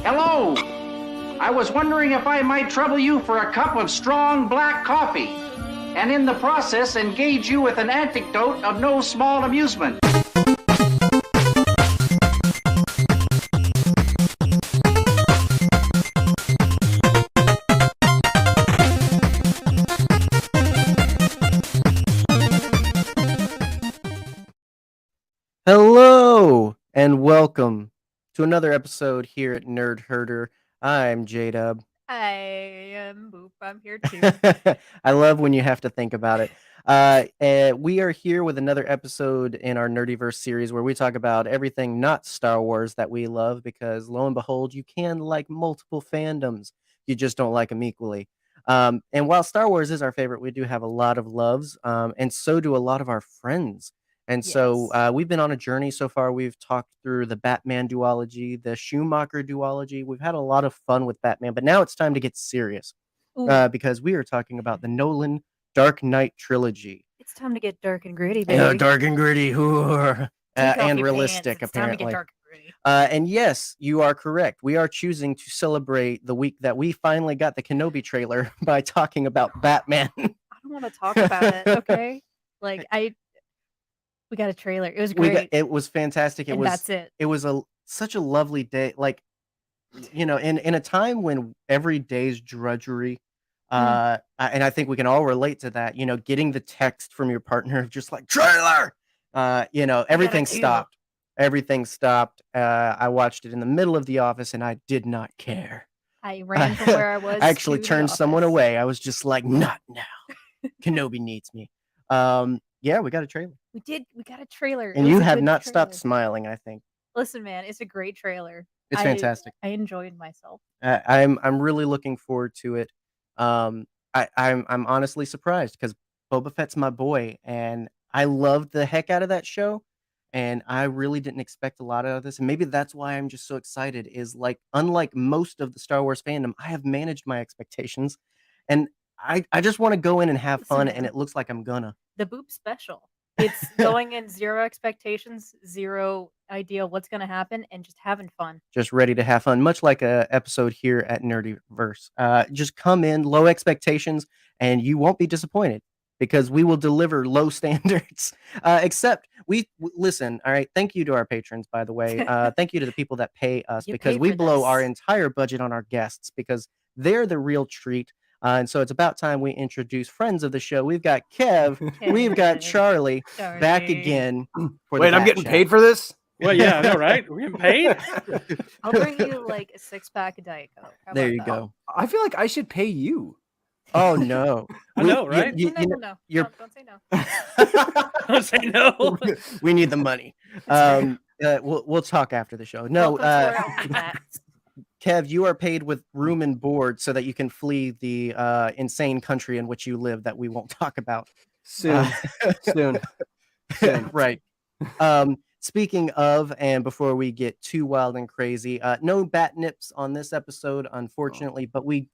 Hello. I was wondering if I might trouble you for a cup of strong black coffee, and in the process engage you with an anecdote of no small amusement. Hello and welcome to another episode here at Nerd Herder. I'm J-Dub. I am Boop. I'm here too. I love when you have to think about it. We are here with another episode in our NerdyVerse series where we talk about everything not Star Wars that we love, because lo and behold, you can like multiple fandoms. You just don't like them equally. And while Star Wars is our favorite, we do have a lot of loves, and so do a lot of our friends. And so we've been on a journey so far. We've talked through the Batman duology, the Schumacher duology. We've had a lot of fun with Batman, but now it's time to get serious because we are talking about the Nolan Dark Knight trilogy. It's time to get dark and gritty, baby. Dark and gritty, and realistic, apparently. Time to get dark and gritty. And yes, you are correct. We are choosing to celebrate the week that we finally got the Kenobi trailer by talking about Batman. I don't want to talk about it, okay? We got a trailer. It was great. It was fantastic. That's it. It was such a lovely day. Like, you know, in a time when every day's drudgery, and I think we can all relate to that. You know, getting the text from your partner of just like trailer. You know, everything stopped. Everything stopped. I watched it in the middle of the office, and I did not care. I ran from where I was. I actually turned someone away. I was just like, not now. Kenobi needs me. Yeah, we got a trailer. We got a trailer. And you have not stopped smiling, I think. Listen, man, it's a great trailer. It's fantastic. I enjoyed myself. I'm really looking forward to it. I'm honestly surprised because Boba Fett's my boy, and I loved the heck out of that show. And I really didn't expect a lot out of this. And maybe that's why I'm just so excited, is like, unlike most of the Star Wars fandom, I have managed my expectations. And I just want to go in and have fun, and it looks like I'm gonna. The Boop special. It's going in zero expectations, zero idea what's going to happen, and just having fun. Just ready to have fun, much like a episode here at NerdyVerse. Just come in, low expectations, and you won't be disappointed because we will deliver low standards. Except listen, all right, thank you to our patrons, by the way. Thank you to the people that pay us, because we blow our entire budget on our guests because they're the real treat. And so it's about time we introduce friends of the show. We've got Kev, we've got Charlie back again. Wait, I'm getting paid for this? Well, yeah, I know, right? We're getting paid? I'll bring you like a 6-pack of Diet Coke. There you go. I feel like I should pay you. Oh, no. I know, right? No, don't say no. Don't say no. We need the money. We'll talk after the show. No, Kev, you are paid with room and board so that you can flee the insane country in which you live that we won't talk about. Soon. Right. Speaking of, and before we get too wild and crazy, no bat nips on this episode, unfortunately, but we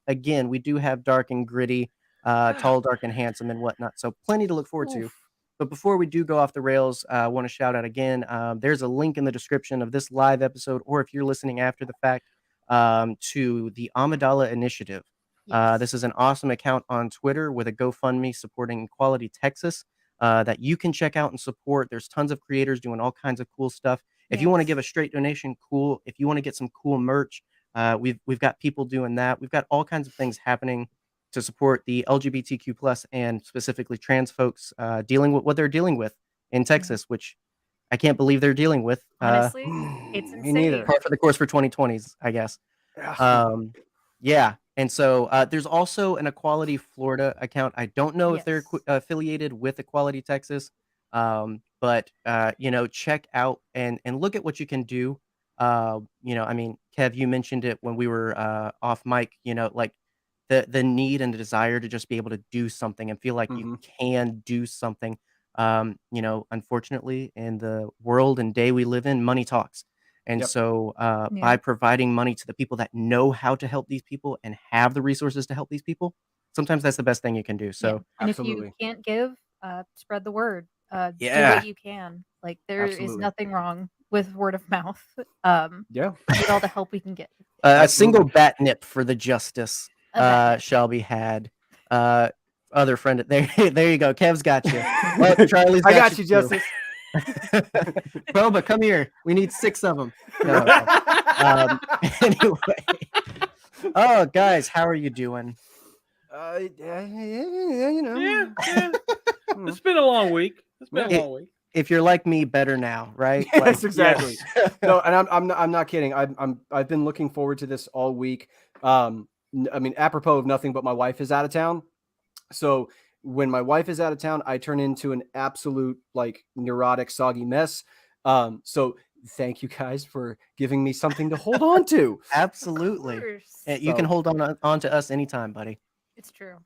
do have dark and gritty, tall, dark, and handsome and whatnot, so plenty to look forward to. But before we do go off the rails, I want to shout out again, there's a link in the description of this live episode, or if you're listening after the fact, to the Amidala initiative. This is an awesome account on Twitter with a GoFundMe supporting Equality Texas that you can check out and support. There's tons of creators doing all kinds of cool stuff. If you want to give a straight donation, cool. If you want to get some cool merch, we've got people doing that. We've got all kinds of things happening to support the LGBTQ plus and specifically trans folks dealing with what they're dealing with in Texas, which I can't believe they're dealing with. Honestly, it's insane. Me neither. Part for the course for 2020s, I guess. Yeah. And so there's also an Equality Florida account. I don't know if they're affiliated with Equality Texas, but you know, check out and look at what you can do. You know, I mean, Kev, you mentioned it when we were off mic. You know, like the need and the desire to just be able to do something and feel like you can do something. You know, unfortunately, in the world and day we live in, money talks. And so by providing money to the people that know how to help these people and have the resources to help these people, sometimes that's the best thing you can do. So and if you can't give, spread the word. Do what you can. Like there is nothing wrong with word of mouth. Yeah. With all the help we can get. A single bat nip for the justice A bat nip. shall be had. Other friend, there you go. Kev's got you. Oh, Charlie's I got you you, too. Justice. Boba, come here. We need 6 of them. No, anyway. Oh, guys, how are you doing? You know. Yeah. It's been a long week. If you're like me, better now, right? Yes, exactly. Yes. No, and I'm not kidding. I've been looking forward to this all week. I mean, apropos of nothing, but my wife is out of town. So when my wife is out of town, I turn into an absolute like neurotic, soggy mess. So thank you guys for giving me something to hold on to. Absolutely. You can hold on to us anytime, buddy. It's true.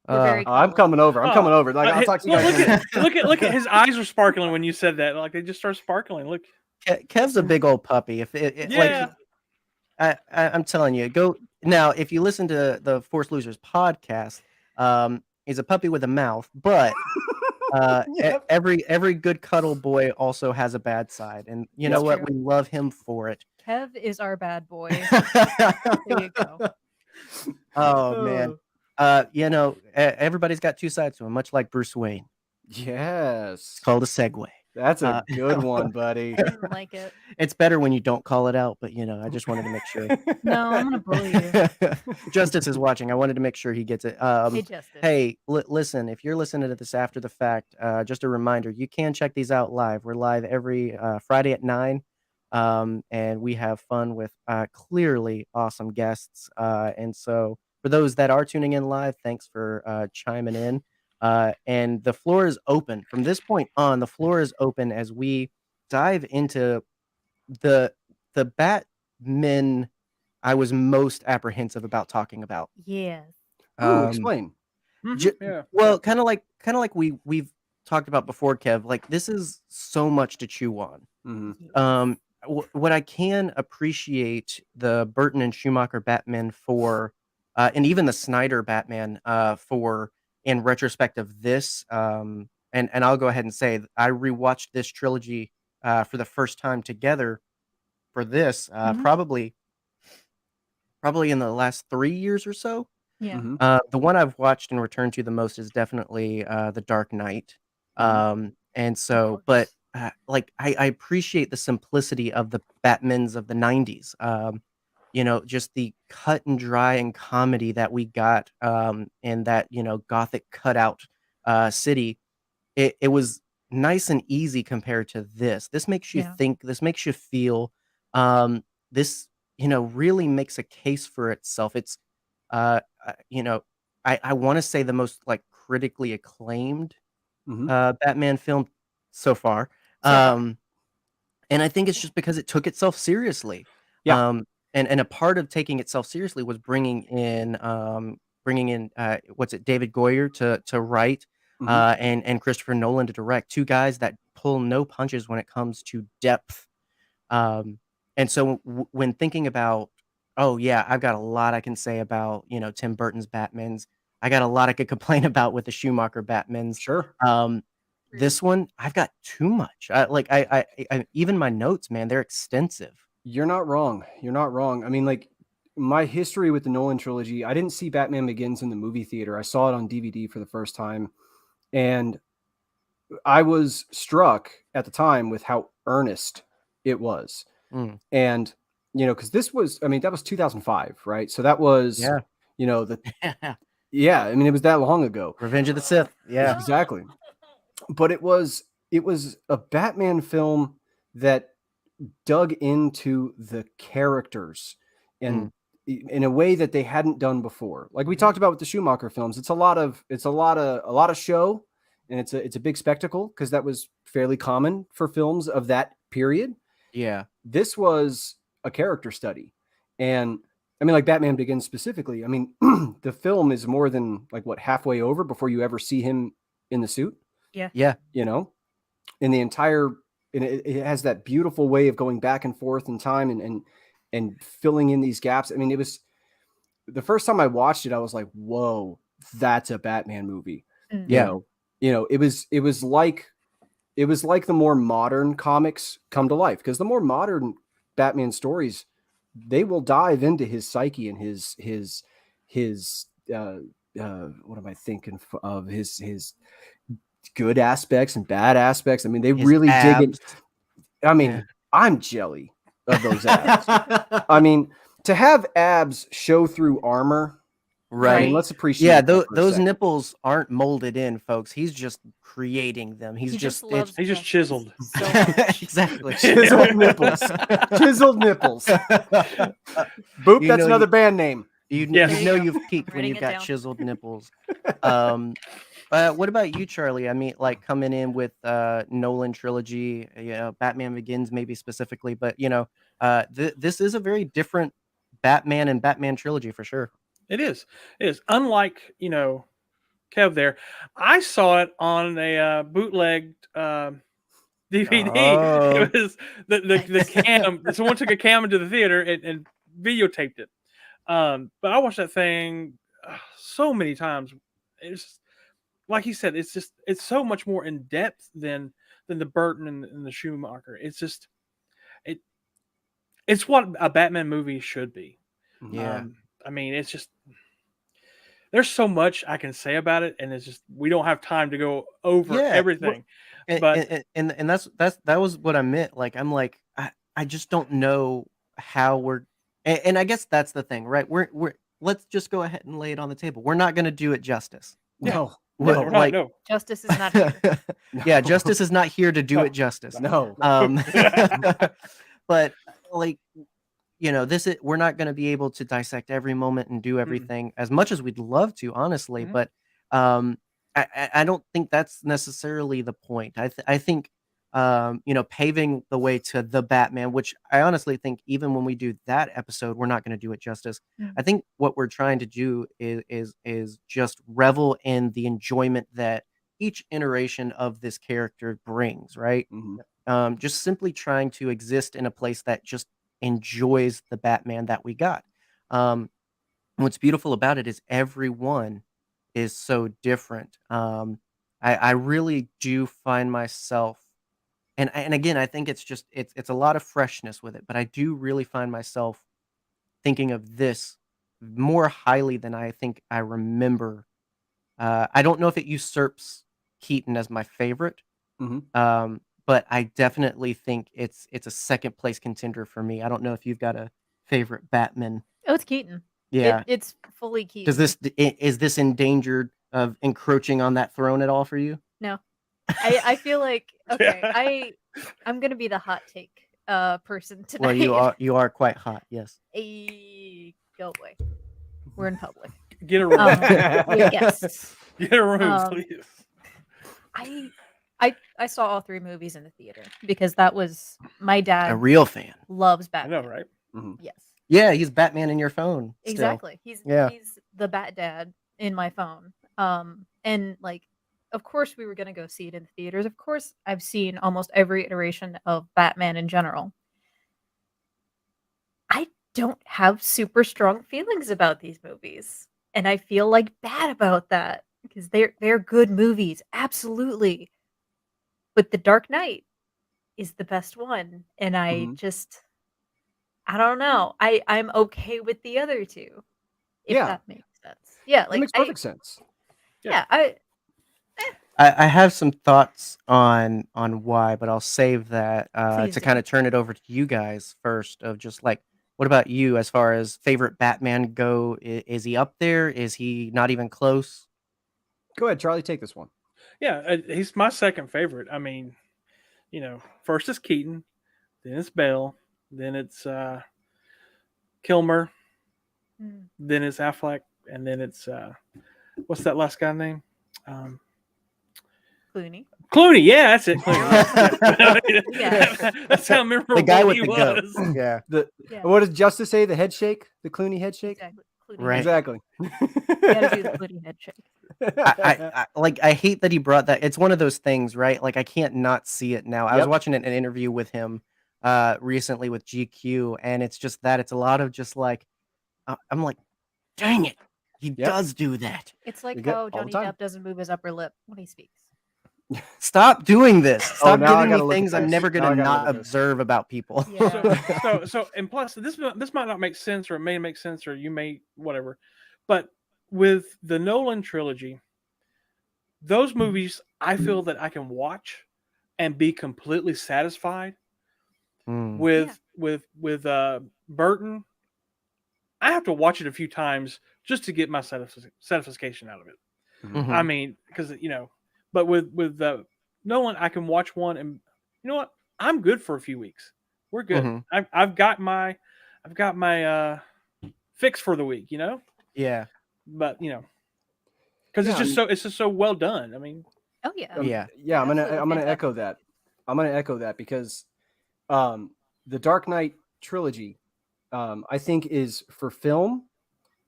We're very I'm coming over. I'm coming over. Like I'll talk to you guys. Look at his eyes were sparkling when you said that. Like they just start sparkling. Look. Kev's a big old puppy. Yeah. Like I'm telling you, go now. If you listen to the Force Losers podcast, he's a puppy with a mouth, but Yep. every good cuddle boy also has a bad side, and you know what? We love him for it. Kev is our bad boy. There you go. Oh man. You know, everybody's got 2 sides to him, much like Bruce Wayne. Yes. It's called a segue. That's a good one, buddy. I didn't like it. It's better when you don't call it out, but you know, I just wanted to make sure. No, I'm gonna bully you. Justice is watching. I wanted to make sure he gets it. Hey, Justice. Hey, listen, if you're listening to this after the fact, just a reminder, you can check these out live. We're live every Friday at 9. And we have fun with clearly awesome guests. And so for those that are tuning in live, thanks for chiming in. And the floor is open. From this point on, the floor is open as we dive into the Batmen I was most apprehensive about talking about. Yes. Explain. Yeah. Well, kind of like we've talked about before, Kev. Like this is so much to chew on. Mm-hmm. What I can appreciate the Burton and Schumacher Batman for, and even the Snyder Batman for, in retrospect of this, and I'll go ahead and say I rewatched this trilogy for the first time together for this, probably in the last 3 years or so. Yeah. Mm-hmm. The one I've watched and returned to the most is definitely The Dark Knight. And so, but like I appreciate the simplicity of the Batmans of the 90s. You know, just the cut and dry and comedy that we got in that, you know, gothic cutout city. It was nice and easy compared to this. This makes you think, this makes you feel. This, you know, really makes a case for itself. It's you know, I want to say the most like critically acclaimed Batman film so far. And I think it's just because it took itself seriously. And a part of taking itself seriously was bringing in David Goyer to write and Christopher Nolan to direct, 2 guys that pull no punches when it comes to depth. And so when thinking about, oh yeah, I've got a lot I can say about, you know, Tim Burton's Batmans. I got a lot I could complain about with the Schumacher Batmans. Sure. This one, I've got too much. I even my notes, man, they're extensive. You're not wrong. You're not wrong. I mean, like my history with the Nolan trilogy, I didn't see Batman Begins in the movie theater. I saw it on DVD for the first time. And I was struck at the time with how earnest it was. And, you know, because this was, I mean, that was 2005, right? So that was, you know, I mean, it was that long ago. Revenge of the Sith. Yeah, exactly. But it was a Batman film that dug into the characters and in a way that they hadn't done before. Like we talked about with the Schumacher films, it's a lot of show, and it's a big spectacle because that was fairly common for films of that period. Yeah. This was a character study. And I mean, like Batman Begins specifically, I mean, the film is more than like halfway over before you ever see him in the suit. Yeah. You know, in the entire, and it has that beautiful way of going back and forth in time and filling in these gaps. I mean, it was the first time I watched it, I was like, whoa, that's a Batman movie. Yeah. You know, it was like it was like the more modern comics come to life, because the more modern Batman stories, they will dive into his psyche and his what am I thinking of, his good aspects and bad aspects. I mean, they His really dig abs. it. I mean, Yeah. I'm jelly of those abs. I mean, to have abs show through armor, I Right. mean, let's appreciate Yeah, that for a those second. nipples aren't molded in, folks. He's just creating them. He's He just just loves He's just nipples chiseled. so much. exactly. Chiseled nipples. Chiseled nipples. Boop, You that's know another you- band name. You, Yes. you There know you go. you've peaked when Writing you've it got down. chiseled nipples. What about you, Charlie? I mean, like coming in with Nolan trilogy, Batman Begins maybe specifically, but this is a very different Batman and Batman trilogy for sure. It is. It is. Unlike, Kev there, I saw it on a bootlegged DVD. Oh. It was the cam. Someone took a cam into the theater and videotaped it. But I watched that thing so many times. It's like he said. It's so much more in depth than the Burton and the Schumacher. It's what a Batman movie should be. Yeah. I mean, it's just there's so much I can say about it, and it's just we don't have time to go over Yeah, everything. And, But and that was what I meant. Like I'm like I just don't know how we're and I guess that's the thing, right? We're let's just go ahead and lay it on the table. We're not going to do it justice. No. no, We're we're not. No. Justice is not here. Yeah, justice is not here to do No. it justice. No. But like we're not going to be able to dissect every moment and do everything as much as we'd love to, honestly. Mhm. But I don't think that's necessarily the point. I think paving the way to the Batman, which I honestly think even when we do that episode, we're not going to do it justice. Mm. I think what we're trying to do is just revel in the enjoyment that each iteration of this character brings, right? Mhm. Just simply trying to exist in a place that just enjoys the Batman that we got. What's beautiful about it is everyone is so different. I really do find myself, and again, I think it's a lot of freshness with it, but I do really find myself thinking of this more highly than I think I remember. I don't know if it usurps Keaton as my favorite, Mhm. but I definitely think it's a second place contender for me. I don't know if you've got a favorite Batman. Oh, it's Keaton. Yeah. It's fully Keaton. Is this endangered of encroaching on that throne at all for you? No. I feel like I'm gonna be the hot take person tonight. Well, you are quite hot, yes. Go away. We're in public. Get a room. Yes. Get a room, Um, please. I saw all 3 movies in the theater because that was my dad A real fan. loves I Batman. know, right? Yes. Yeah, he's Batman in your phone. Still. Exactly. He's the Bat Dad in my phone. And like, of course we were gonna go see it in the theaters. Of course, I've seen almost every iteration of Batman in general. I don't have super strong feelings about these movies, and I feel like bad about that because they're good movies, absolutely. But The Dark Knight is the best one, and I don't know. I'm okay with the other 2, if Yeah. that makes sense. Yeah, That like makes perfect sense. yeah, I have some thoughts on why, but I'll save that Please to do. kind of turn it over to you guys first. Of just like, what about you as far as favorite Batman go? Is he up there? Is he not even close? Go ahead, Charlie. Take this one. Yeah, he's my second favorite. I mean, first is Keaton, then it's Bale, then it's Kilmer, Mm. then it's Affleck, and then it's what's that last guy's name? Clooney. Clooney. Yeah, that's it. Clooney. Yeah. That's how memorable The guy with he the was. goat. Yeah. Yeah. What does Justice say? The head shake? The Clooney head shake? Exactly. Clooney Right. head Exactly. shake. You gotta do the Clooney head shake. I hate that he brought that. It's one of those things, right? Like I can't not see it now. I was Yep. watching an interview with him recently with GQ, and it's just that it's a lot of just like I'm like, dang it, he Yep. does do that. It's like You get how all the Johnny time. Depp doesn't move his upper lip when he speaks. Stop doing this. Stop now I giving gotta me look at things I'm this. never Now I gonna gotta not look at this. observe about people. Yeah. And plus this might not make sense, or it may make sense, or you may whatever. But with the Nolan trilogy, those movies I feel that I can watch and be completely satisfied. Mm. With Burton, I have to watch it a few times just to get my satisfaction out of it. Mhm. I mean, because but with Nolan, I can watch one, and you know what? I'm good for a few weeks. We're good. Mhm. I've got my fix for the week. Yeah. But because Yeah, it's just so well done. I mean, Oh yeah. Yeah. yeah, I'm Absolutely gonna fantastic. echo that. I'm gonna echo that because the Dark Knight trilogy, I think is for film.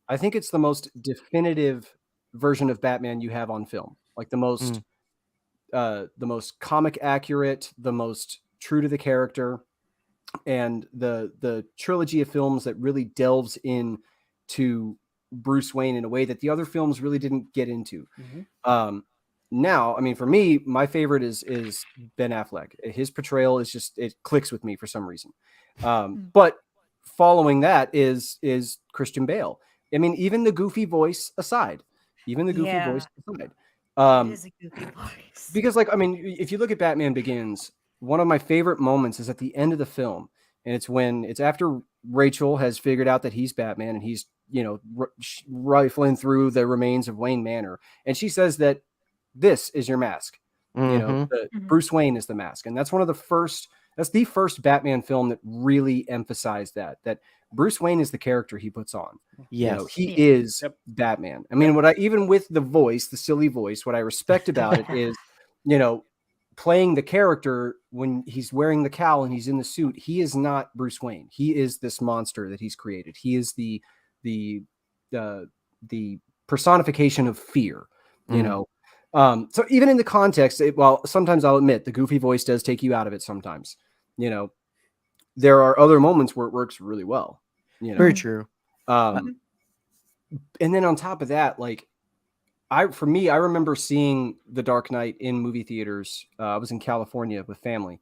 I think it's the most definitive version of Batman you have on film. Like the most comic accurate, the most true to the character, and the trilogy of films that really delves in to Bruce Wayne in a way that the other films really didn't get into. Now, I mean, for me, my favorite is Ben Affleck. His portrayal is just, it clicks with me for some reason. But following that is Christian Bale. I mean, even the goofy voice aside, It is a goofy voice. because, like, I mean, if you look at Batman Begins, one of my favorite moments is at the end of the film, and it's after Rachel has figured out that he's Batman, and he's rifling through the remains of Wayne Manor, and she says that this is your mask. Bruce Wayne is the mask, and that's the first Batman film that really emphasized that Bruce Wayne is the character he puts on. Yes. He is Batman. I mean, even with the voice, the silly voice, what I respect about it is, playing the character when he's wearing the cowl and he's in the suit, he is not Bruce Wayne. He is this monster that he's created. He is the personification of fear, so even in the context, sometimes I'll admit the goofy voice does take you out of it sometimes. There are other moments where it works really well. Very true. And then on top of that, like I remember seeing The Dark Knight in movie theaters. I was in California with family,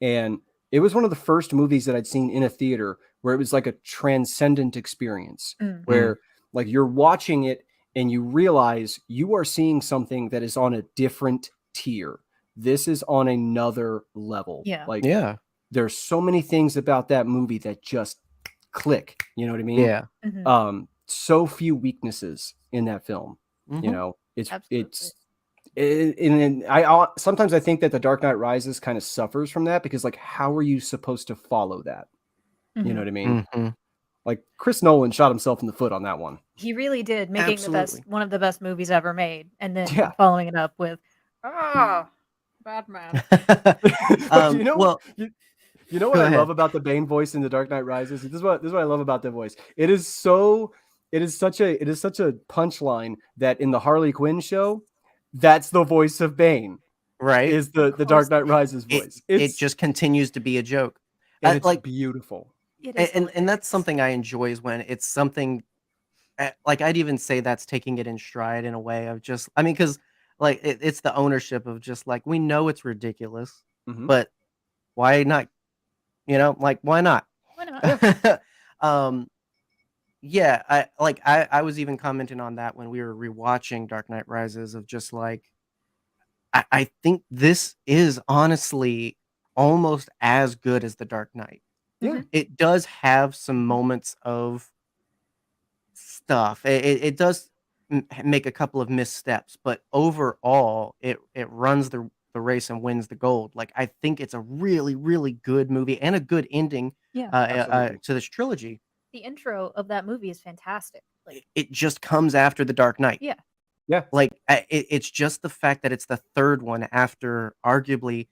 and it was one of the first movies that I'd seen in a theater where it was like a transcendent experience, where like you're watching it and you realize you are seeing something that is on a different tier. This is on another level. There's so many things about that movie that just click. You know what I mean? Yeah. So few weaknesses in that film. Sometimes I think that The Dark Knight Rises kind of suffers from that, because like, how are you supposed to follow that? You know what I mean? Like Chris Nolan shot himself in the foot on that one. He really did, making one of the best movies ever made, and then following it up with Batman. You know what I love about the Bane voice in The Dark Knight Rises? This is what I love about the voice. It is such a punchline that in the Harley Quinn show, that's the voice of Bane. Right. Is the Dark Knight Rises voice. It just continues to be a joke. And it's like beautiful. And that's something I enjoy, is when it's something like, I'd even say that's taking it in stride in a way of just, I mean, because like it's the ownership of just like, we know it's ridiculous, but why not? Why not? Why not? Yeah, I was even commenting on that when we were rewatching Dark Knight Rises, of just like, I think this is honestly almost as good as The Dark Knight. Yeah. It does have some moments of stuff. It does make a couple of missteps, but overall it runs the race and wins the gold. Like, I think it's a really, really good movie and a good ending to this trilogy. The intro of that movie is fantastic. Like, it just comes after The Dark Knight. Yeah. Like, it's just the fact that it's the third one after, arguably,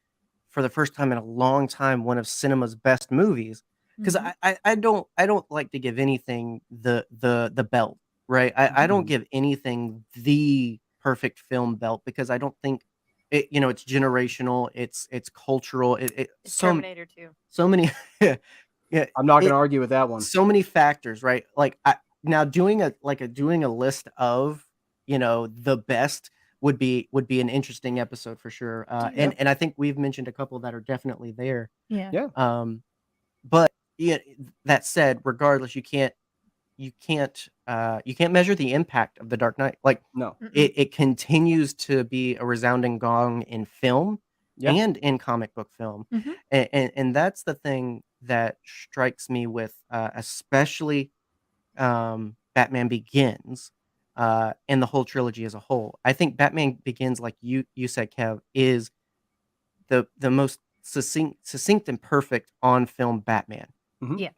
for the first time in a long time, one of cinema's best movies. Because I don't like to give anything the belt, right? I don't give anything the perfect film belt, because I don't think it, it's generational, it's cultural, it's Terminator 2. So many. Yeah, I'm not going to argue with that one. So many factors, right? Like, now doing a list of, the best would be an interesting episode for sure. And I think we've mentioned a couple that are definitely there. Yeah. Yeah. But yeah, that said, regardless, you can't measure the impact of The Dark Knight. Like No. it continues to be a resounding gong in film Yeah. and in comic book film. Mhm. And that's the thing that strikes me with especially Batman Begins and the whole trilogy as a whole. I think Batman Begins, like you said, Kev, is the most succinct and perfect on film Batman. Mhm. Yeah.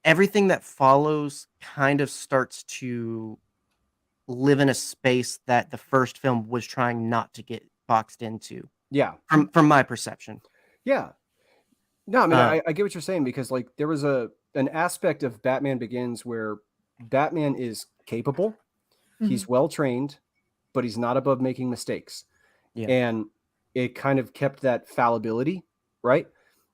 Everything that follows kind of starts to live in a space that the first film was trying not to get boxed into. Yeah. From my perception. Yeah. No, I mean, Uh, I get what you're saying, because like there was an aspect of Batman Begins where Batman is capable, he's well trained, but he's not above making mistakes. Yeah. And it kind of kept that fallibility, right?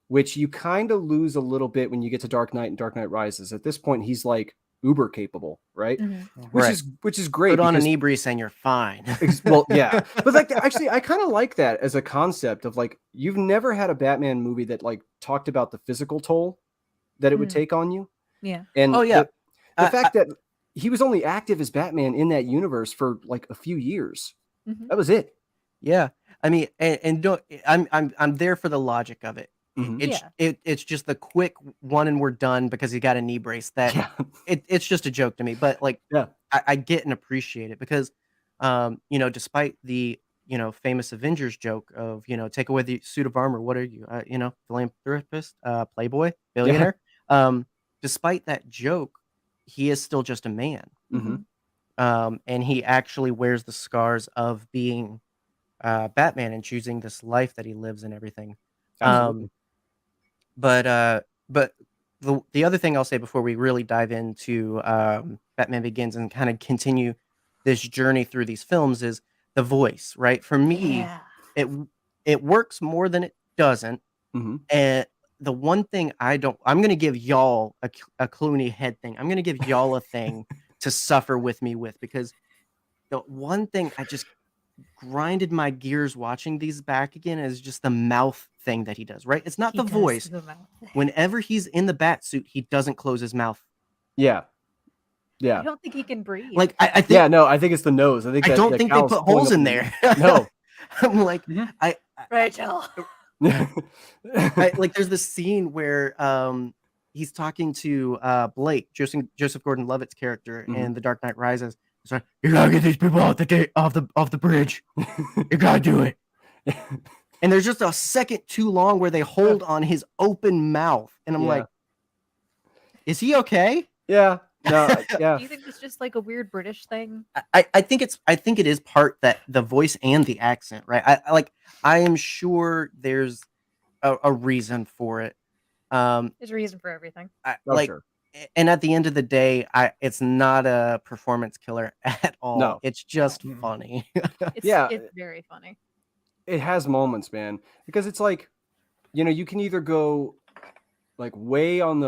Which you kind of lose a little bit when you get to Dark Knight and Dark Knight Rises. At this point, he's like uber capable, right? Which is great. Put on because- an Ibris and you're fine. Well, yeah, but like actually, I kind of like that as a concept of like, you've never had a Batman movie that like talked about the physical toll that it would take on you. Yeah. And Oh, yeah. the fact that he was only active as Batman in that universe for like a few years. Mhm. That was it. Yeah. I mean, and don't, I'm there for the logic of it. Mhm. It's just the quick one and we're done because he got a knee brace. That Yeah. it's just a joke to me. But like, Yeah. I get and appreciate it because, despite the famous Avengers joke of take away the suit of armor, what are you? Philanthropist, playboy, billionaire. Despite that joke, he is still just a man. Mhm. And he actually wears the scars of being Batman and choosing this life that he lives and everything. Absolutely. But the other thing I'll say before we really dive into Batman Begins and kind of continue this journey through these films is the voice, right? For me, it works more than it doesn't. Mhm. And the one thing I'm going to give y'all a Clooney head thing. I'm going to give y'all a thing to suffer with me with, because the one thing I just grinded my gears watching these back again is just the mouth thing that he does, right? It's not the voice. Whenever he's in the bat suit, he doesn't close his mouth. Yeah. I Yeah. don't think he can breathe. Like I think Yeah. No, I think it's the nose. I think I don't that think they cow's put pulling holes up in the- there. No. I'm like, Rachel. like there's this scene where he's talking to Blake, Joseph Gordon-Levitt's character in The Dark Knight Rises. He's like, you gotta get these people off the bridge. You gotta do it. And there's just a second too long where they hold on his open mouth, and I'm like, is he okay? Yeah. No. Yeah. Do you think it's just like a weird British thing? I think it is part that the voice and the accent, right? I am sure there's a reason for it. There's a reason for everything. Sure. And at the end of the day, it's not a performance killer at all. No. It's just funny. It's very funny. It has moments, man, because it's like, you can either go like way on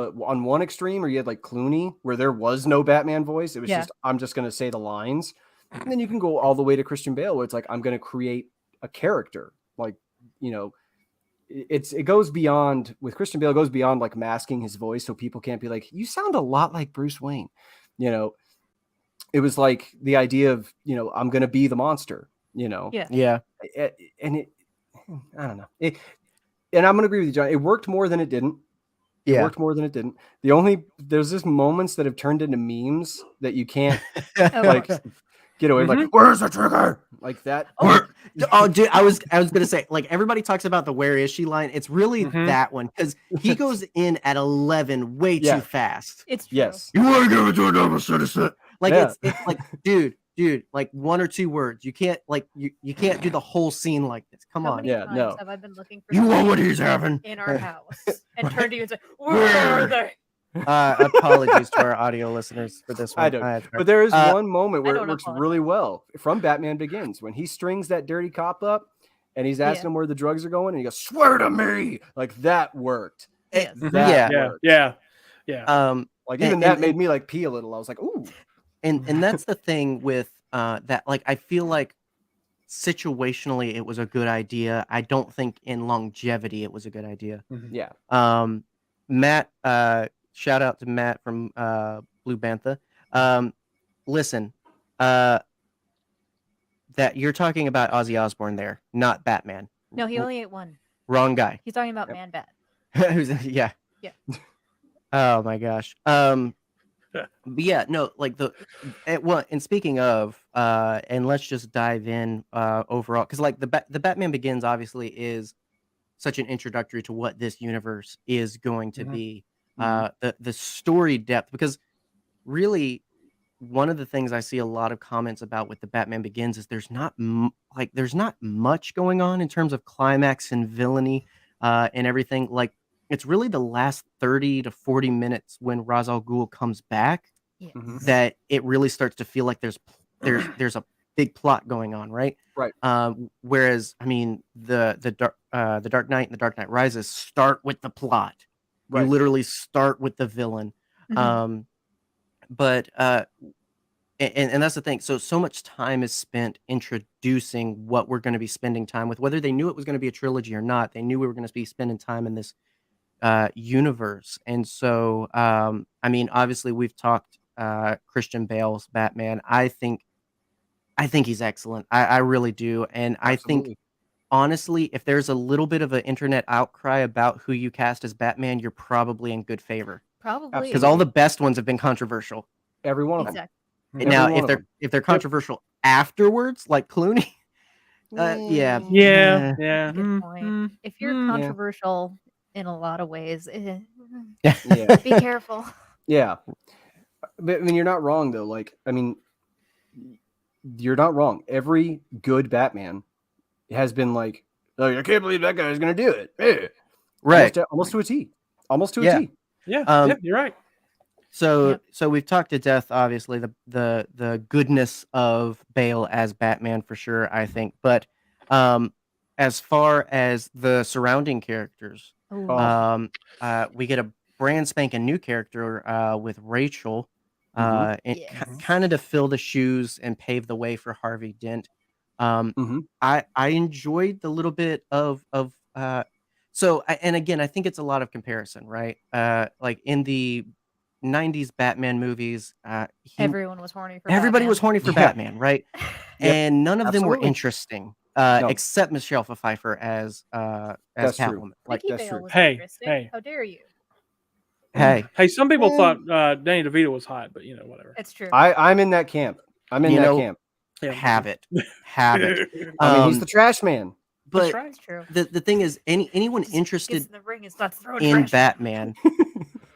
one extreme, or you had like Clooney, where there was no Batman voice. It was just, I'm just going to say the lines. And then you can go all the way to Christian Bale, where it's like, I'm going to create a character. Like, it goes beyond, with Christian Bale, it goes beyond like masking his voice so people can't be like, you sound a lot like Bruce Wayne. It was like the idea of, I'm going to be the monster, Yeah. And I don't know. And I'm going to agree with you, John. It worked more than it didn't. It worked more than it didn't. There's just moments that have turned into memes that you can't like get away. Like, where's the trigger? Like that. Oh, dude, I was gonna say, like, everybody talks about the "where is she" line. It's really that one, because he goes in at 11 way too fast. It's true. Yes. You want to give it to another citizen? Like it's like, dude, like one or two words. You can't you can't do the whole scene like this. Come How on. many Yeah, times no. have I been looking for You want something what he's having? in our house and turned to you and said, "Where are they?" Apologies to our audio listeners for this one. I don't. But there is one moment where I it don't works apologize. really well from Batman Begins, when he strings that dirty cop up and he's asking him where the drugs are going, and he goes, "Swear to me!" Like that worked. Yes. That worked. Yeah. Like even that made me like pee a little. I was like, "Ooh." And that's the thing with that. Like, I feel like situationally it was a good idea. I don't think in longevity it was a good idea. Yeah. Matt, shout out to Matt from Blue Bantha. Listen, that you're talking about Ozzy Osbourne there, not Batman. No, he only ate one. Wrong guy. He's talking about Man Bat. Yeah. Yeah. Oh my gosh. But yeah, no, like and speaking of, and let's just dive in overall, because like the Batman Begins obviously is such an introductory to what this universe is going to be. The story depth, because really one of the things I see a lot of comments about with the Batman Begins is there's not much going on in terms of climax and villainy and everything. Like it's really the last 30 to 40 minutes when Ra's al Ghul comes back Yes. that it really starts to feel like there's a big plot going on, right? Right. Whereas I mean the Dark Knight and the Dark Knight Rises start with the plot. Right. You literally start with the villain. But and that's the thing. So much time is spent introducing what we're going to be spending time with, whether they knew it was going to be a trilogy or not. They knew we were going to be spending time in this universe. And so, I mean, obviously we've talked Christian Bale's Batman. I think he's excellent. I really do. And I think, honestly, if there's a little bit of an internet outcry about who you cast as Batman, you're probably in good favor. Probably. Because all the best ones have been controversial. Every one of them. Exactly. And now, if they're controversial afterwards, like Clooney, yeah. Good point. If you're controversial in a lot of ways, Yeah. be careful. Yeah. But I mean, you're not wrong though. Like, I mean, you're not wrong. Every good Batman has been like, oh, I can't believe that guy's going to do it. Eh. Right. Almost to a T. Almost to a T. Yeah, you're right. So we've talked to death, obviously, the goodness of Bale as Batman for sure, I think. But as far as the surrounding characters, we get a brand spanking new character with Rachel, kind of to fill the shoes and pave the way for Harvey Dent. I enjoyed the little bit of and again, I think it's a lot of comparison, right? Like in the 90s Batman movies, everyone was horny for everybody Batman. was horny for Batman, right? And none of them were absolutely. Interesting, No. except Michelle Pfeiffer as That's true. Catwoman. Like, Vicky that's Bale true. was Hey, interesting. hey. How dare you? hey, Some people thought Danny DeVito was hot, but whatever. It's true. I'm in that camp. I'm in that camp. Yeah. have it. I mean, he's the trash man. But That's right. It's true. the thing is, anyone Just interested gets in the ring and starts throwing in trash. Batman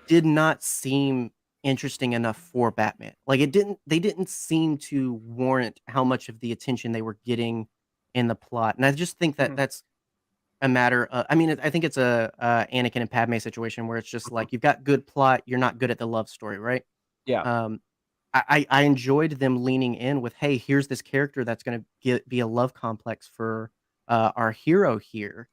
did not seem interesting enough for Batman. Like they didn't seem to warrant how much of the attention they were getting in the plot. And I just think that that's a matter of, I mean, I think it's a Anakin and Padme situation where it's just like, you've got good plot, you're not good at the love story, right? Yeah. I enjoyed them leaning in with, hey, here's this character that's going to be a love complex for our hero here.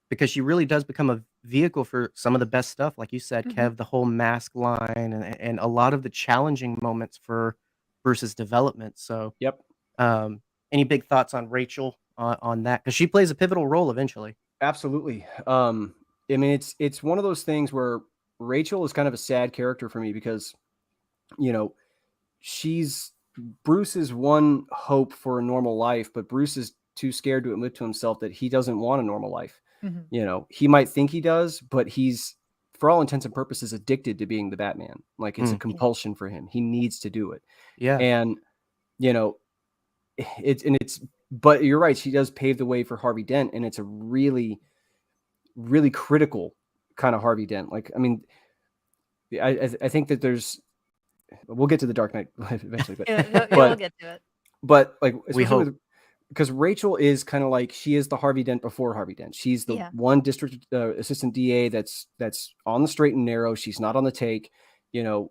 Because she really does become a vehicle for some of the best stuff. Like you said, Kev, the whole mask line and a lot of the challenging moments for Bruce's development. So, any big thoughts on Rachel on that? Because she plays a pivotal role eventually. Absolutely. I mean, it's one of those things where Rachel is kind of a sad character for me because, she's Bruce's one hope for a normal life, but Bruce is too scared to admit to himself that he doesn't want a normal life. He might think he does, but he's, for all intents and purposes, addicted to being the Batman. Like it's a compulsion for him. He needs to do it. Yeah. And, but you're right. She does pave the way for Harvey Dent. And it's a really, really critical kind of Harvey Dent. Like, I mean, I think that we'll get to the Dark Knight eventually, but we'll get to it. But like, we hope. Because Rachel is kind of like, she is the Harvey Dent before Harvey Dent. She's the one district assistant DA that's on the straight and narrow. She's not on the take, and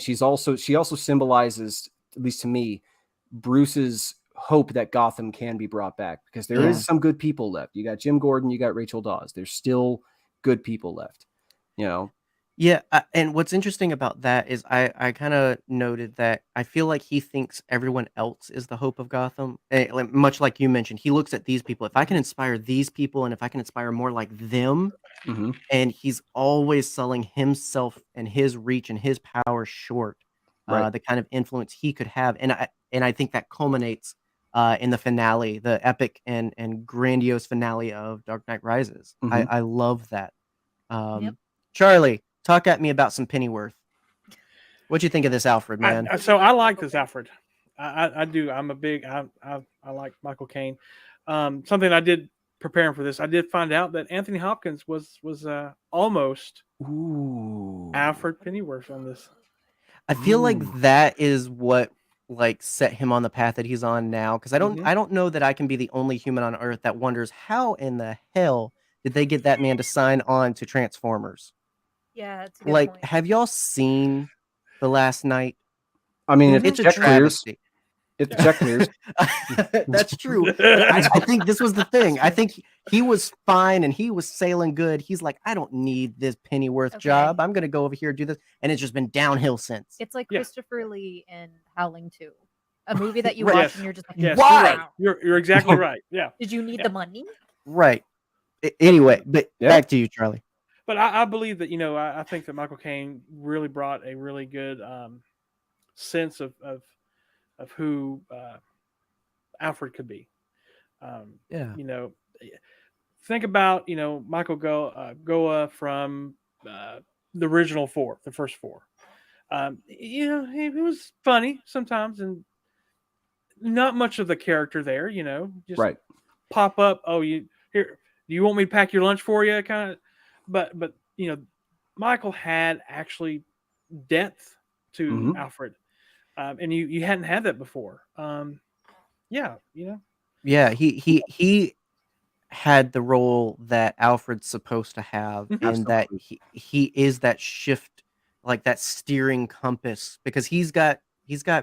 she also symbolizes, at least to me, Bruce's hope that Gotham can be brought back, because there is some good people left. You got Jim Gordon, you got Rachel Dawes. There's still good people left, Yeah, and what's interesting about that is I kind of noted that I feel like he thinks everyone else is the hope of Gotham. Much like you mentioned, he looks at these people. If I can inspire these people, and if I can inspire more like them, Hmm. and he's always selling himself and his reach and his power short, Right. the kind of influence he could have, and I think that culminates in the finale, the epic and grandiose finale of Dark Knight Rises. Mhm. I love that. Yep. Charlie, talk at me about some Pennyworth. What'd you think of this Alfred, man? So I like this Alfred. I do. I'm a big. I like Michael Caine. Something I did preparing for this. I did find out that Anthony Hopkins was almost Ooh. Alfred Pennyworth on this. I feel like Ooh. that is what like set him on the path that he's on now. Because Mhm. I don't know that I can be the only human on Earth that wonders how in the hell did they get that man to sign on to Transformers? Yeah, that's a good Like, point. have y'all seen The Last Night? I mean, if It's the a check clears, travesty. if the check clears, That's true. But I think this was the thing. I think he was fine and he was sailing good. He's like, I don't need this Pennyworth Okay. job. I'm gonna go over here and do this. And it's just been downhill since. It's like Yeah. Christopher Lee in Howling 2. A movie that you Right. watch Yes. and you're just like, Yes, Why? you're exactly right. Yeah. did you need Yeah. the money? Right. Anyway, but Yeah. back to you, Charlie. But I believe that I think that Michael Caine really brought a really good sense of who Alfred could be. Yeah. Think about Michael Goa from the original four, the first four. He was funny sometimes and not much of the character there. Just right. pop up. Oh, do you want me to pack your lunch for you? Kind of, but Michael had actually depth to Mhm. Alfred, and you hadn't had that before. Yeah, Yeah, he had the role that Alfred's supposed to have, Mhm. and that Absolutely. he is that shift, like that steering compass, because he's got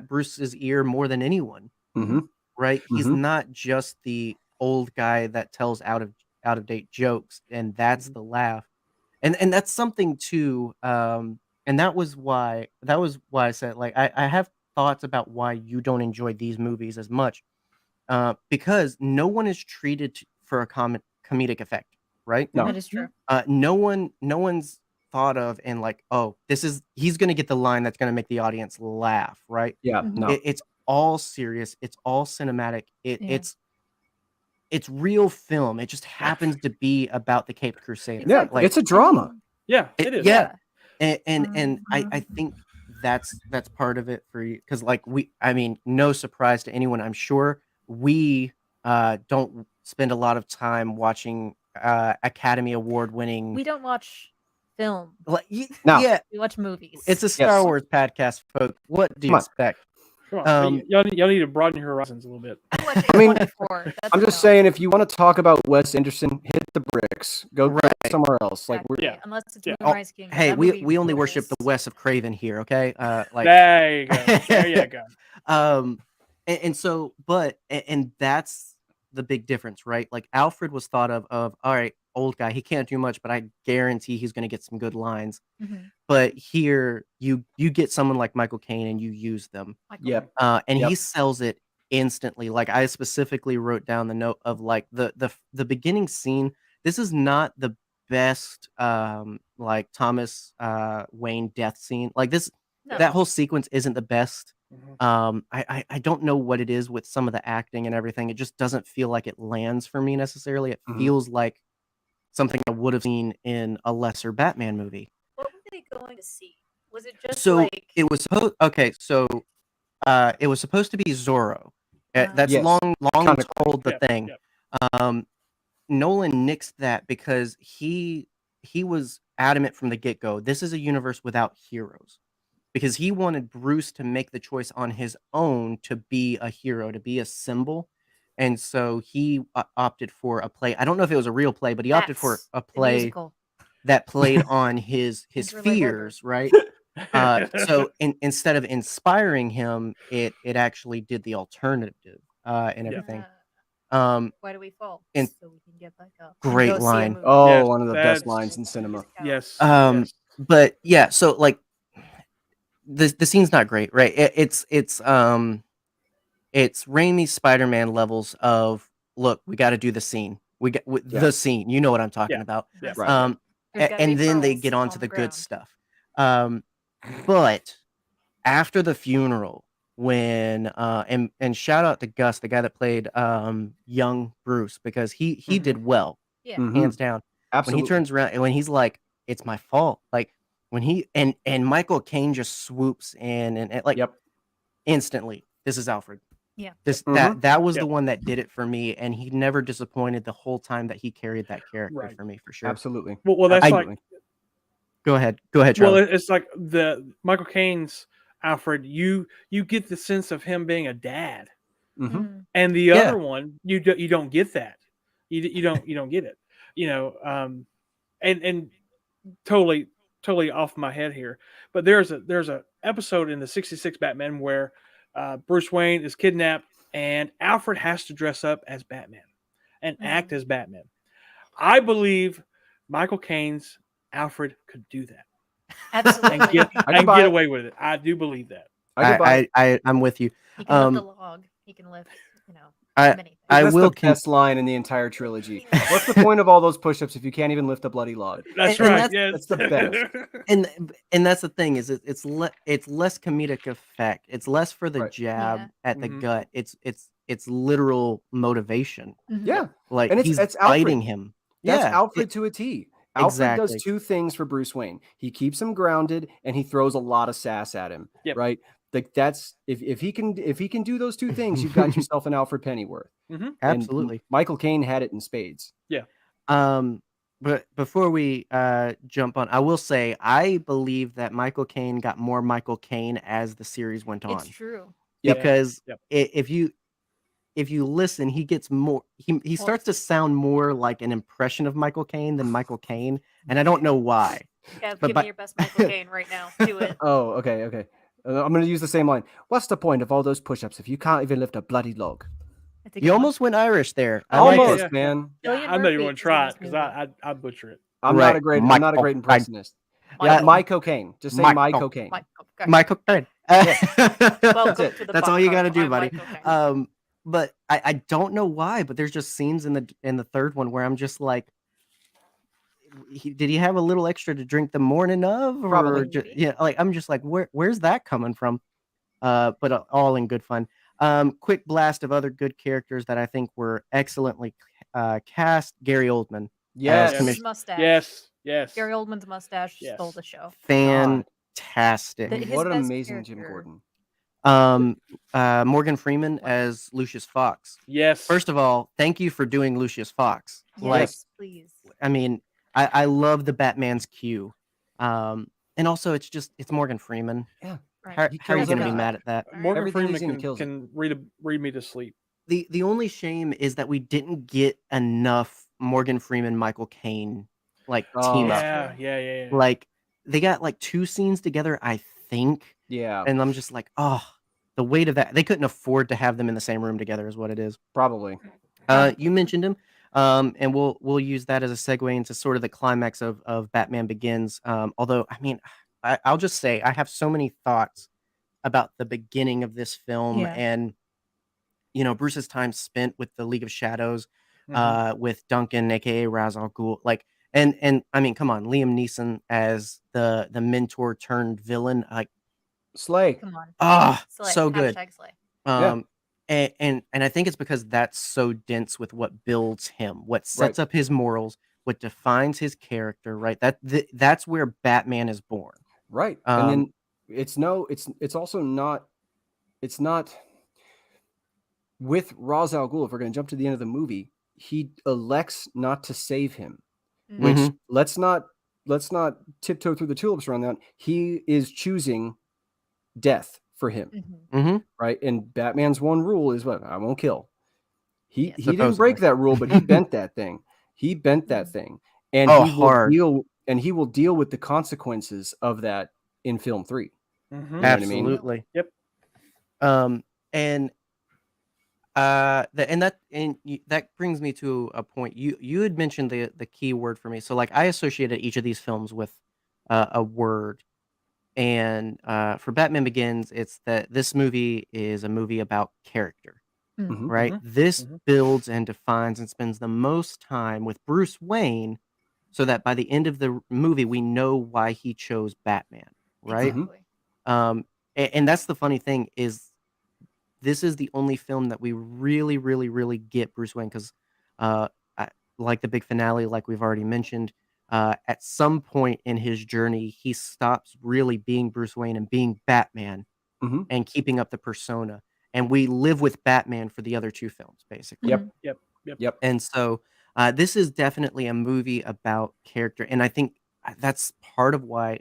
Bruce's ear more than anyone, Mhm. right? He's Mhm. not just the old guy that tells out of date jokes, and that's Mhm. the laugh. And that's something too, and that was why I said, like, I have thoughts about why you don't enjoy these movies as much, because no one is treated for a comedic effect, right? No. That is true. No one's thought of and like, oh, he's gonna get the line that's gonna make the audience laugh, right? Yeah. Mhm. No. It's all serious, it's all cinematic, Yeah. it's real film. It just happens to be about the Caped Crusader. Yeah. Exactly. Like, It's a drama. yeah, it is. yeah. And I Mhm. think that's part of it for you, because like I mean, no surprise to anyone, I'm sure we don't spend a lot of time watching Academy Award winning, We don't watch film. like Now, yeah, We watch movies. it's a Star yes. Wars podcast, folks. What do you Come on. expect? Come on, Um, y'all need to broaden your horizons a little bit. We watch I mean, A24. That's I'm just enough. saying, if you want to talk about Wes Anderson, hit the bricks. Go Right. somewhere else. Like we're Exactly. Yeah. Unless it's Yeah. Moonrise Kingdom. Hey, That we movie only worship the rules. Wes of Craven here, okay? Like There you go. There you go. And so, and that's the big difference, right? Like Alfred was thought of all right, old guy, he can't do much, but I guarantee he's going to get some good lines. Mhm. But here, you get someone like Michael Caine and you use them, Michael Yep. Caine. and Yep. he sells it instantly. Like I specifically wrote down the note of like the beginning scene. This is not the best like Thomas Wayne death scene. Like this, No. that whole sequence isn't the best. Mhm. I don't know what it is with some of the acting and everything. It just doesn't feel like it lands for me necessarily. It Mhm. feels like something I would have seen in a lesser Batman movie. What were they going to see? Was it just So like it was supposed. Okay, so it was supposed to be Zorro. That's Yes. long Kinda told the Yep, thing. yep. Nolan nixed that because he was adamant from the get-go. This is a universe without heroes. Because he wanted Bruce to make the choice on his own to be a hero, to be a symbol. And so he opted for a play. I don't know if it was a real play, but he opted for that's a the play musical? that played on his Enter my fears, right? So instead of inspiring him, it actually did the alternative and Yeah. everything. Why do we fall? and so we can get back up. great and go line. See a movie. Oh, Yes, one of the best that's- lines in cinema. yes. Um, yes. But yeah, so like the scene's not great, right? It's Raimi's Spider-Man levels of look, we got to do the scene. We got Yeah. the scene. You know what I'm talking Yeah. about. Yeah. Right. Um, There's gotta and be then they pearls get on to on the the good ground. stuff. But after the funeral, when and shout out to Gus, the guy that played young Bruce, because he did well, Yeah. Mhm. hands down. When Absolutely. he turns around and when he's like, "It's my fault," like when he and Michael Caine just swoops in and like Yep. instantly, this is Alfred. Yeah. This Mhm. that was the Yep. one that did it for me, and he never disappointed the whole time that he carried that character Right. for me for sure. Absolutely. Well, that's like Absolutely. Go ahead, well, Charlie. it's like the Michael Caine's Alfred. You get the sense of him being a dad, Mhm. Mm. and the Yeah. other one you don't get that. You don't get it. You know, and totally off my head here, but there's a episode in the '66 Batman where Bruce Wayne is kidnapped and Alfred has to dress up as Batman and act as Batman. I believe Michael Caine's Alfred could do that and Absolutely. get I can buy get it. away with it. I do believe that. I can buy it. I'm with you. He can lift a Um, log. He can lift, I many things. I That's will the best line in the entire trilogy. What's the point of all those push-ups if you can't even lift a bloody log? That's and right. that's the best. and that's the thing is it's less comedic effect. It's less for the Right. jab Yeah. at the Mhm. gut. It's literal motivation. Mhm. Yeah. Like And he's it's Alfred. fighting him. That's Yeah, Alfred to a T. Alfred does exactly. two things for Bruce Wayne. He keeps him grounded and he throws a lot of sass at him. Yep. Right? Like that's if he can do those two things, you've got yourself an Alfred Pennyworth. Mhm. And Absolutely. Michael Caine had it in spades. But before we jump on, I will say I believe that Michael Caine got more Michael Caine as the series went on. It's true. Yep. Because Yep. if you listen, he gets more. He starts to sound more like an impression of Michael Caine than Michael Caine, and I don't know why. Yeah, But give by- me your best Michael Caine right now. Do it. Oh, okay. I'm going to use the same line. What's the point of all those push-ups if you can't even lift a bloody log? That's a You good one. almost went Irish there. I like Almost, it. man. Cillian I know you Murphy want is to try in it this because movie. I butcher it. I'm Right. not a great Michael impressionist. Michael. My cocaine. Just say my Michael. cocaine. Michael Caine. Michael Caine. Welcome it. to the That's all you podcast. got to do, I'm buddy. Michael Caine. But I don't know why, but there's just scenes in the third one where I'm just like, did he have a little extra to drink the morning of, or Probably. yeah, like I'm just like, where's that coming from? But all in good fun. Quick blast of other good characters that I think were excellently cast. Gary Oldman, Yes. Yes. His mustache. Yes. Gary Oldman's mustache Yes. stole the show. fantastic. His What an best amazing Jim character. Gordon. Morgan Freeman as Lucius Fox. Yes. First of all, thank you for doing Lucius Fox. Yes, Like, please. I mean, I love the Batman's Q. And also it's Morgan Freeman. Yeah. Right. How are He you kills going to be everything. mad at that? Morgan Everything he's Freeman in kills it. can read me to sleep. The only shame is that we didn't get enough Morgan Freeman Michael Caine like Oh, team up. Yeah. Like they got like 2 scenes together, I think, Yeah, and I'm just like, oh, the weight of that. They couldn't afford to have them in the same room together, is what it is. probably. You mentioned him, and we'll use that as a segue into sort of the climax of Batman Begins. Although, I mean, I'll just say I have so many thoughts about the beginning of this film Yeah. and Bruce's time spent with the League of Shadows, Mhm. with Duncan, aka Ra's al Ghul, like, and I mean, come on, Liam Neeson as the mentor turned villain, like, Slay. Come on. Slay. so good. Slay. And I think it's because that's so dense with what builds him, what sets up his morals, what defines his character, right? That's where Batman is born. Right. And then it's also not with Ra's al Ghul. If we're going to jump to the end of the movie, he elects not to save him, which Mhm. let's not tiptoe through the tulips around that. He is choosing death for him, right? And Batman's one rule is what? I won't kill. He didn't break Supposedly. that rule, but he bent that thing. He bent that thing, and Oh, he hard. will deal with the consequences of that in film 3. Mhm. You know what I mean? Absolutely. Yep. And that brings me to a point. You had mentioned the key word for me. So like I associated each of these films with a word. And for Batman Begins, it's that this movie is a movie about character, Mm. right? This builds and defines and spends the most time with Bruce Wayne so that by the end of the movie, we know why he chose Batman, right? Exactly. And that's the funny thing is this is the only film that we really, really, really get Bruce Wayne because, like the big finale, like we've already mentioned, at some point in his journey, he stops really being Bruce Wayne and being Batman Mhm. and keeping up the persona. And we live with Batman for the other two films, basically. Yep. Yep. And so this is definitely a movie about character. And I think that's part of why,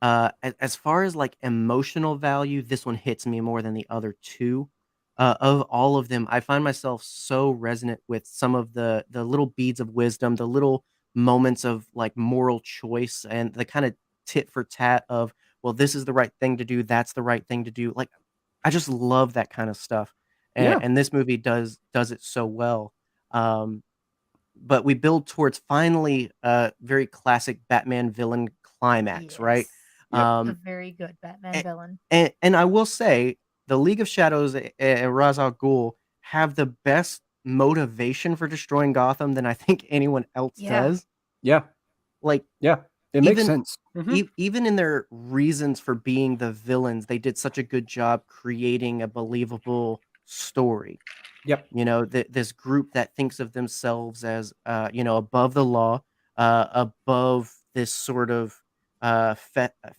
as far as like emotional value, this one hits me more than the other two. Of all of them, I find myself so resonant with some of the little beads of wisdom, the little moments of like moral choice, and the kind of tit for tat of, well, this is the right thing to do, that's the right thing to do. Like, I just love that kind of stuff, Yeah. and this movie does it so well. But we build towards finally a very classic Batman villain climax, right? Yes. Yep. A Um, very good Batman and, villain. and I will say, the League of Shadows and Ra's al Ghul have the best motivation for destroying Gotham than I think anyone else Yeah. does. Yeah. Like, Yeah. It makes even sense. even in their reasons for being the villains, they did such a good job creating a believable story. Yep. You know, this group that thinks of themselves as, above the law, above this sort of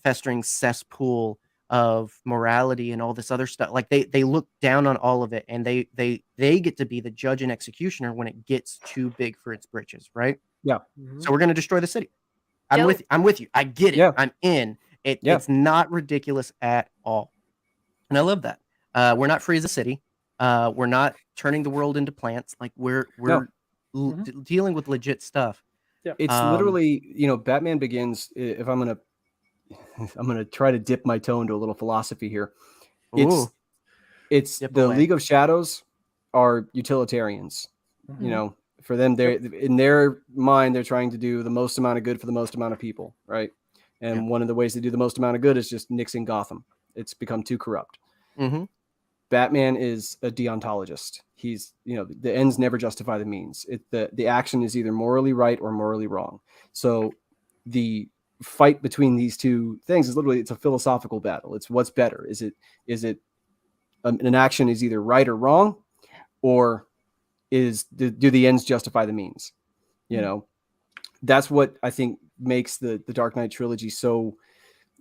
festering cesspool of morality and all this other stuff. Like they look down on all of it, and they get to be the judge and executioner when it gets too big for its britches, right? Yeah. So we're gonna destroy the city. I'm Dope. with you. I get it. Yeah. I'm in. Yeah. It's not ridiculous at all. And I love that. We're not free as a city. We're not turning the world into plants. Like we're dealing with legit stuff. It's literally, Batman Begins. If I'm gonna try to dip my toe into a little philosophy here. Ooh, It's dip the away. League of Shadows are utilitarians. For them, they're in their mind, they're trying to do the most amount of good for the most amount of people, right? And one of the ways to do the most amount of good is just nixing Gotham. It's become too corrupt. Mm-hmm. Batman is a deontologist. He's, the ends never justify the means. The action is either morally right or morally wrong. So the fight between these two things is literally, it's a philosophical battle. It's what's better. Is it an action is either right or wrong, or do the ends justify the means? That's what I think makes the Dark Knight trilogy so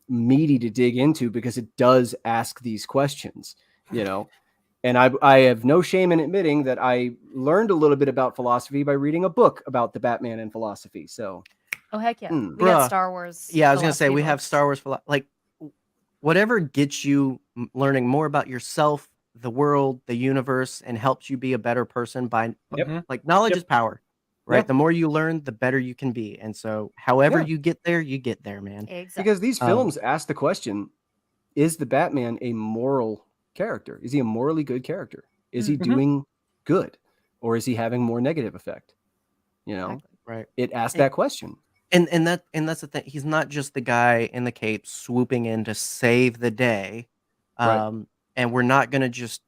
meaty to dig into, because it does ask these questions, and I have no shame in admitting that I learned a little bit about philosophy by reading a book about the Batman and philosophy. So Oh heck yeah. Hmm. We got Bruh. Star Wars. Yeah, I was gonna say philosophy we have books. Star Wars like whatever gets you learning more about yourself, the world, the universe, and helps you be a better person by like knowledge is power, right? Yeah. The more you learn, the better you can be. And so however Yeah. you get there, man. Exactly. because these films ask the question, is the Batman a moral character? Is he a morally good character? Is he doing good, or is he having more negative effect? Exactly. Right. It asked that question. And that's the thing. He's not just the guy in the cape swooping in to save the day. Right. And we're not gonna just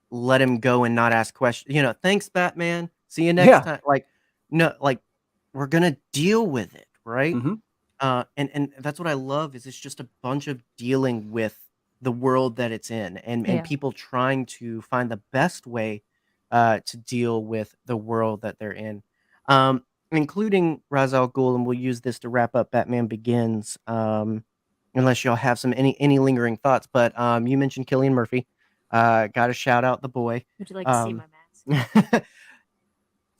let him go and not ask questions. Thanks, Batman. See you next time. Like, no, like we're gonna deal with it, right? Mhm. And that's what I love is it's just a bunch of dealing with the world that it's in, and people trying to find the best way to deal with the world that they're in, including Ra's al Ghul. And we'll use this to wrap up Batman Begins. Unless y'all have any lingering thoughts, but you mentioned Cillian Murphy. Got to shout out the boy. Would you like to see my mask?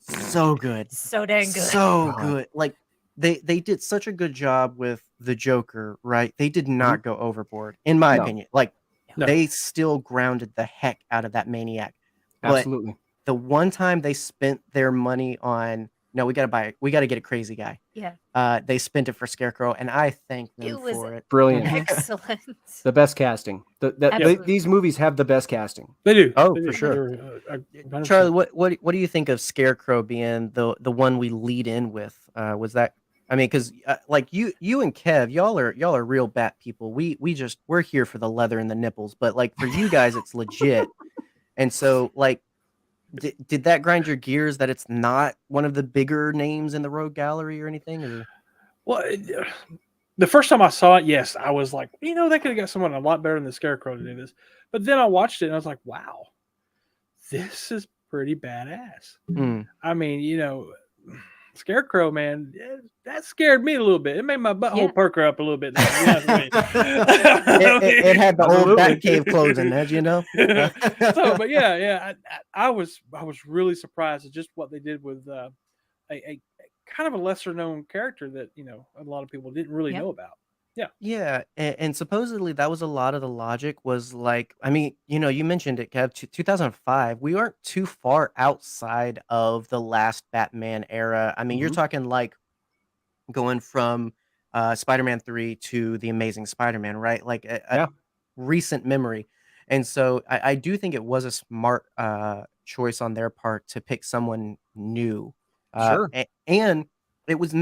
So good. So dang good. So good. Like they did such a good job with the Joker, right? They did not go overboard, in my opinion. Like they still grounded the heck out of that maniac. But Absolutely. the one time they spent their money on, no, we gotta get a crazy guy. Yeah. They spent it for Scarecrow, and I thank them It was for it. Brilliant. Excellent. The best casting. Absolutely. These movies have the best casting. They do. Oh, They for do. sure. They're, 100%. Charlie, what do you think of Scarecrow being the one we lead in with? Was that I mean, because like you and Kev, y'all are real bat people. We're here for the leather and the nipples, but like for you guys, it's legit. And so, like, did that grind your gears that it's not one of the bigger names in the Rogue Gallery or anything? Or Well, the first time I saw it, yes, I was like, they could have got someone a lot better than the Scarecrow to do this. But then I watched it and I was like, wow, this is pretty badass. Mm. I mean, Scarecrow, man, that scared me a little bit. It made my butthole perk up a little bit. It had the old Batcave clothing, as you know. But I was really surprised at just what they did with a kind of a lesser known character that a lot of people didn't really know about. Yeah, and supposedly that was a lot of the logic was like, I mean, you mentioned it, Kev, 2005. We aren't too far outside of the last Batman era. I mean, you're talking like going from Spider-Man 3 to The Amazing Spider-Man, right? Like a recent memory. And so I do think it was a smart choice on their part to pick someone new. Sure. And it was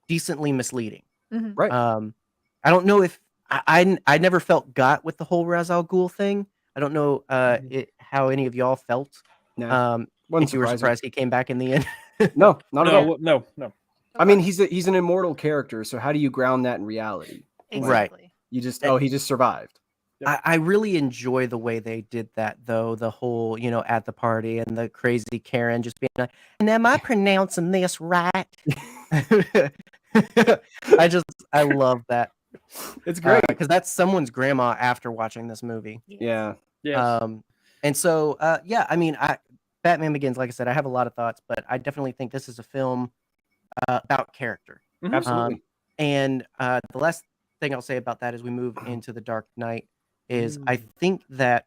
decently misleading. Right. I don't know if I never felt got with the whole Ra's al Ghul thing. I don't know how any of y'all felt. No. If you were surprised he came back in the end. No, not at all. No. I mean, he's an immortal character, so how do you ground that in reality? Exactly. Right. You just he just survived. I really enjoy the way they did that, though. The whole, at the party and the crazy Karen just being like, and am I pronouncing this right? I love that. It's great because that's someone's grandma after watching this movie. Yeah. Yes. And so, I mean, Batman Begins, like I said, I have a lot of thoughts, but I definitely think this is a film about character. Absolutely. And the last thing I'll say about that as we move into The Dark Knight is I think that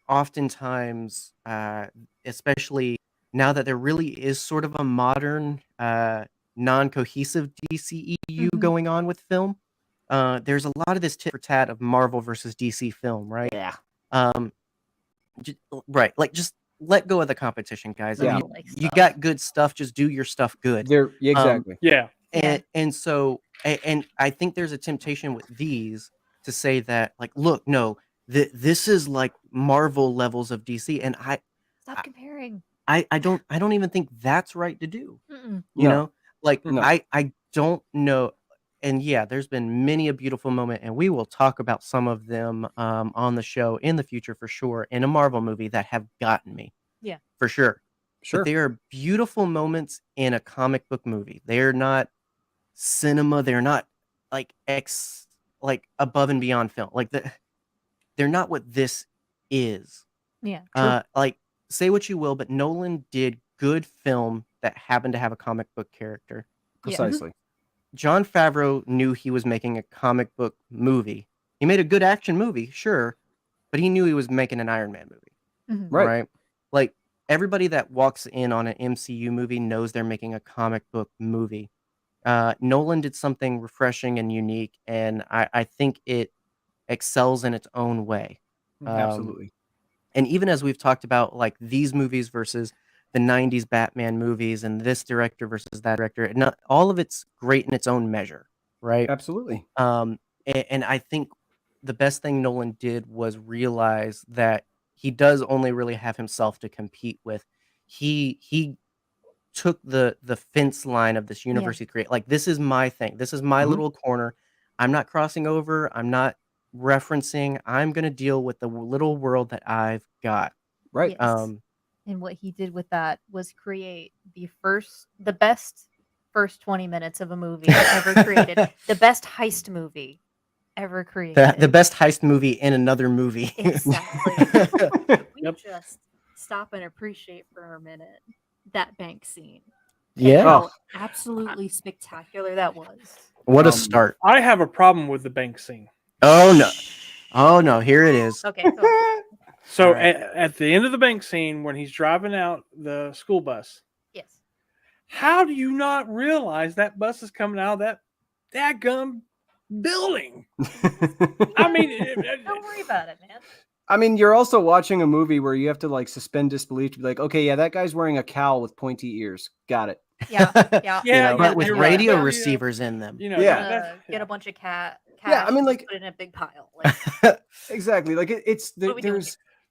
oftentimes, especially now that there really is sort of a modern, non-cohesive DCEU going on with film, there's a lot of this tit for tat of Marvel versus DC film, right? Yeah. Right. Like, just let go of the competition, guys. Yeah. You got good stuff. Just do your stuff good. Exactly. And so, and I think there's a temptation with these to say that, like, look, no, this is like Marvel levels of DC, and Stop comparing. I don't even think that's right to do. Mm-mm. You know, like No. I don't know. And yeah, there's been many a beautiful moment, and we will talk about some of them on the show in the future for sure, in a Marvel movie that have gotten me. Yeah. For sure. Sure. But there are beautiful moments in a comic book movie. They're not cinema. They're not like above and beyond film. Like they're not what this is. Yeah. Like, say what you will, but Nolan did good film that happened to have a comic book character. Precisely. Jon Favreau knew he was making a comic book movie. He made a good action movie, sure, but he knew he was making an Iron Man movie. Mhm. Right. Like, everybody that walks in on an MCU movie knows they're making a comic book movie. Nolan did something refreshing and unique, and I think it excels in its own way. Absolutely. And even as we've talked about, like, these movies versus the 90s Batman movies and this director versus that director, not all of it's great in its own measure, right? Absolutely. And I think the best thing Nolan did was realize that he does only really have himself to compete with. He took the fence line of this universe he created. Like, this is my thing. This is my little corner. I'm not crossing over. I'm not referencing. I'm going to deal with the little world that I've got. Right. Yes. And what he did with that was create the best first 20 minutes of a movie ever created. The best heist movie ever created. The best heist movie in another movie. Exactly. We just stop and appreciate for a minute that bank scene. Yeah. How absolutely spectacular that was. What a start. I have a problem with the bank scene. Oh no. Oh no, here it is. Okay. So All right. at the end of the bank scene, when he's driving out the school bus, Yes. how do you not realize that bus is coming out of that dadgum building? I mean, Don't worry about it, man. I mean, you're also watching a movie where you have to like suspend disbelief to be like, okay, yeah, that guy's wearing a cowl with pointy ears. Got it. Yeah, yeah. Yeah, You know, but with you're radio right. receivers in them. You know, Yeah. Get a bunch of cash Yeah, I mean, and like- just put it in a big pile. Like, Exactly. Like What are we doing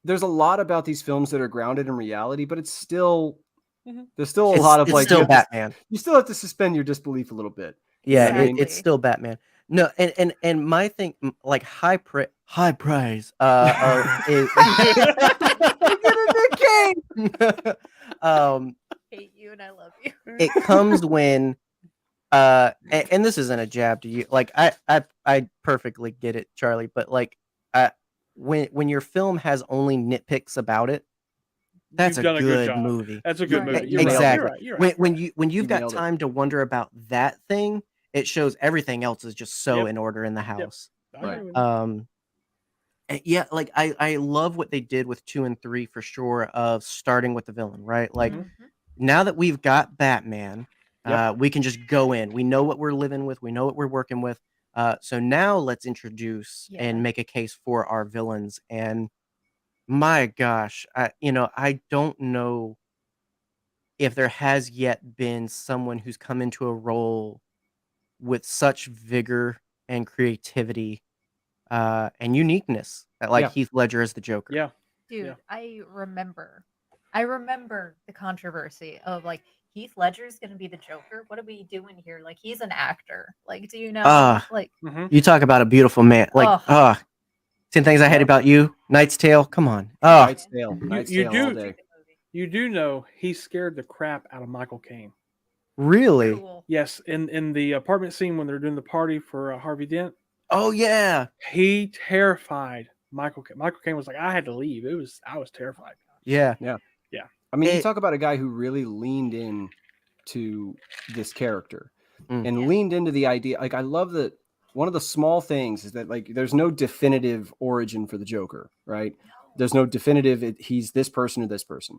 there's a lot about these films that are grounded in reality, but it's still Mhm. there's still a It's, lot of it's like still you have to- Batman. you still have to suspend your disbelief a little bit. Yeah, know what I mean? it's still Batman. No, and my thing, like high praise is hate you and I love you. it comes when and this isn't a jab to you. Like I perfectly get it, Charlie, but like when your film has only nitpicks about it, that's You've a done a good good job. movie. That's a good Right. movie. You're right. Exactly. You're right. You're right. When you've You got nailed it. time to wonder about that thing, it shows everything else is just so Yep. in order in the house. I agree Right. with you. And yeah, like I love what they did with 2 and 3 for sure, of starting with the villain, right? Like Mhm. now that we've got Batman, Yep. we can just go in. We know what we're living with. We know what we're working with. So now let's introduce Yeah. and make a case for our villains. And my gosh, I don't know if there has yet been someone who's come into a role with such vigor and creativity and uniqueness, like Yeah. Heath Ledger as the Joker. Yeah. Dude, Yeah. I remember the controversy of like Heath Ledger's gonna be the Joker. What are we doing here? Like he's an actor. Like, do you know? Like, Mhm. You talk about a beautiful man. Like, Ugh. 10 Things I Hate Yeah. About You, Knight's Tale. Come on. Knight's Tale. Knight's you Tale all do- day. You do know he scared the crap out of Michael Caine. Really? Cool. Yes, in the apartment scene when they're doing the party for Harvey Dent, Oh yeah. he terrified Michael. Michael Caine was like, I had to leave. I was terrified. Yeah. I mean, you It- talk about a guy who really leaned in to this character Mm. and Yeah. leaned into the idea. Like, I love that one of the small things is that like there's no definitive origin for the Joker, right? There's no definitive he's this person or this person.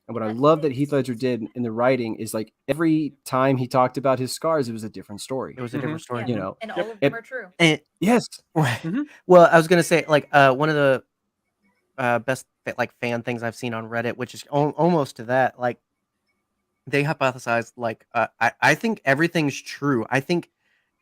And what I That love that fits. Heath Ledger did in the writing is like every time he talked about his scars, it was a different story. It was a different story. Yeah. You know, And Yep. all of them are true. And yes, well, I was gonna say like one of the best like fan things I've seen on Reddit, which is almost to that. Like they hypothesized like I think everything's true. I think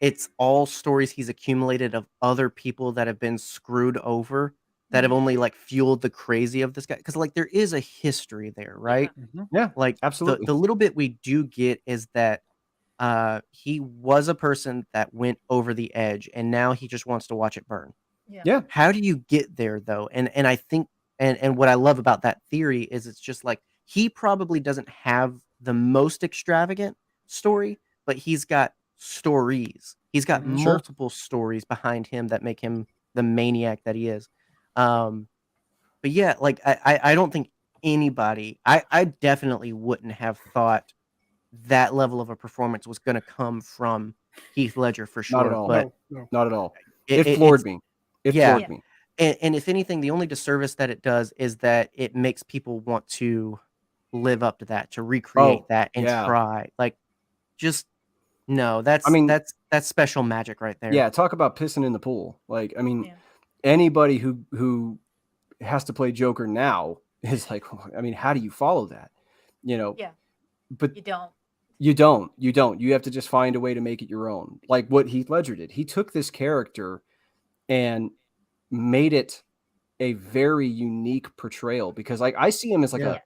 it's all stories he's accumulated of other people that have been screwed over that have only like fueled the crazy of this guy, because like there is a history there, right? Mhm. yeah, Like absolutely. the little bit we do get is that he was a person that went over the edge and now he just wants to watch it burn. Yeah. How do you get there though? And I think and what I love about that theory is it's just like he probably doesn't have the most extravagant story, but he's got stories. He's got Mhm. Sure. multiple stories behind him that make him the maniac that he is. But yeah, like I don't think anybody, I definitely wouldn't have thought that level of a performance was going to come from Heath Ledger for sure. Not at all. But No. Not at all. it, It floored it's- me. It yeah. floored me. And if anything, the only disservice that it does is that it makes people want to live up to that, to recreate Oh, that and yeah. try. Like, just no, that's I mean- that's special magic right there. Yeah, talk about pissing in the pool. Like, I mean, Yeah. anybody who has to play Joker now is like, I mean, how do you follow that? You know, Yeah. but You don't. you don't. You have to just find a way to make it your own. Like what Heath Ledger did. He took this character and made it a very unique portrayal, because like I see him as like Yeah.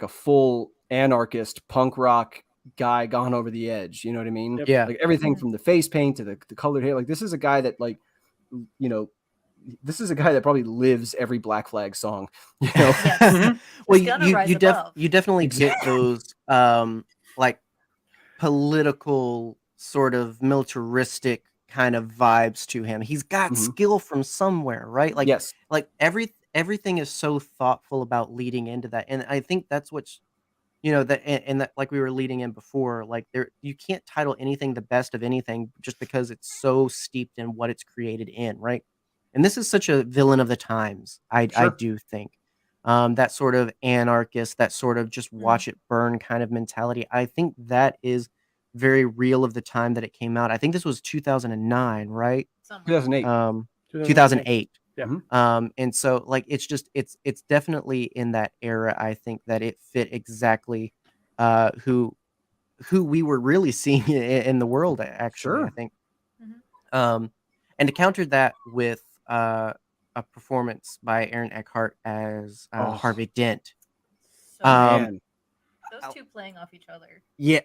a full anarchist punk rock guy gone over the edge. You know what I mean? Yep. Yeah. Like everything Mhm. from the face paint to the colored hair. Like this is a guy that like, you know, this is a guy that probably lives every Black Flag song. You know? Yes. Well, He's gonna rise you above. definitely get those like political sort of militaristic kind of vibes to him. He's got Mhm. skill from somewhere, right? Like yes. like everything is so thoughtful about leading into that, and I think that's what's that and that, like we were leading in before, like there you can't title anything the best of anything just because it's so steeped in what it's created in, right? And this is such a villain of the times, I Sure. do think. That sort of anarchist, that sort of just watch it burn kind of mentality, I think that is very real of the time that it came out. I think this was 2009, right? Somewhere. 2008. 2008. Yeah. Mhm. And so like it's just it's definitely in that era. I think that it fit exactly who who we were really seeing in the world, actually. I Sure. think. Mhm. And to counter that with a performance by Aaron Eckhart as Oh. Harvey Dent. So Man. those two playing off each other, Yeah,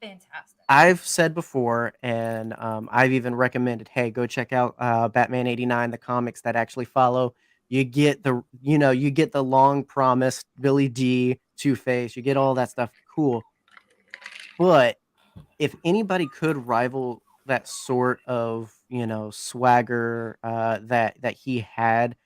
fantastic. I've said before, and I've even recommended, hey, go check out Batman '89, the comics that actually follow. You get the long promised Billy D, Two-Face, you get all that stuff. Cool. But if anybody could rival that sort of, swagger that he had,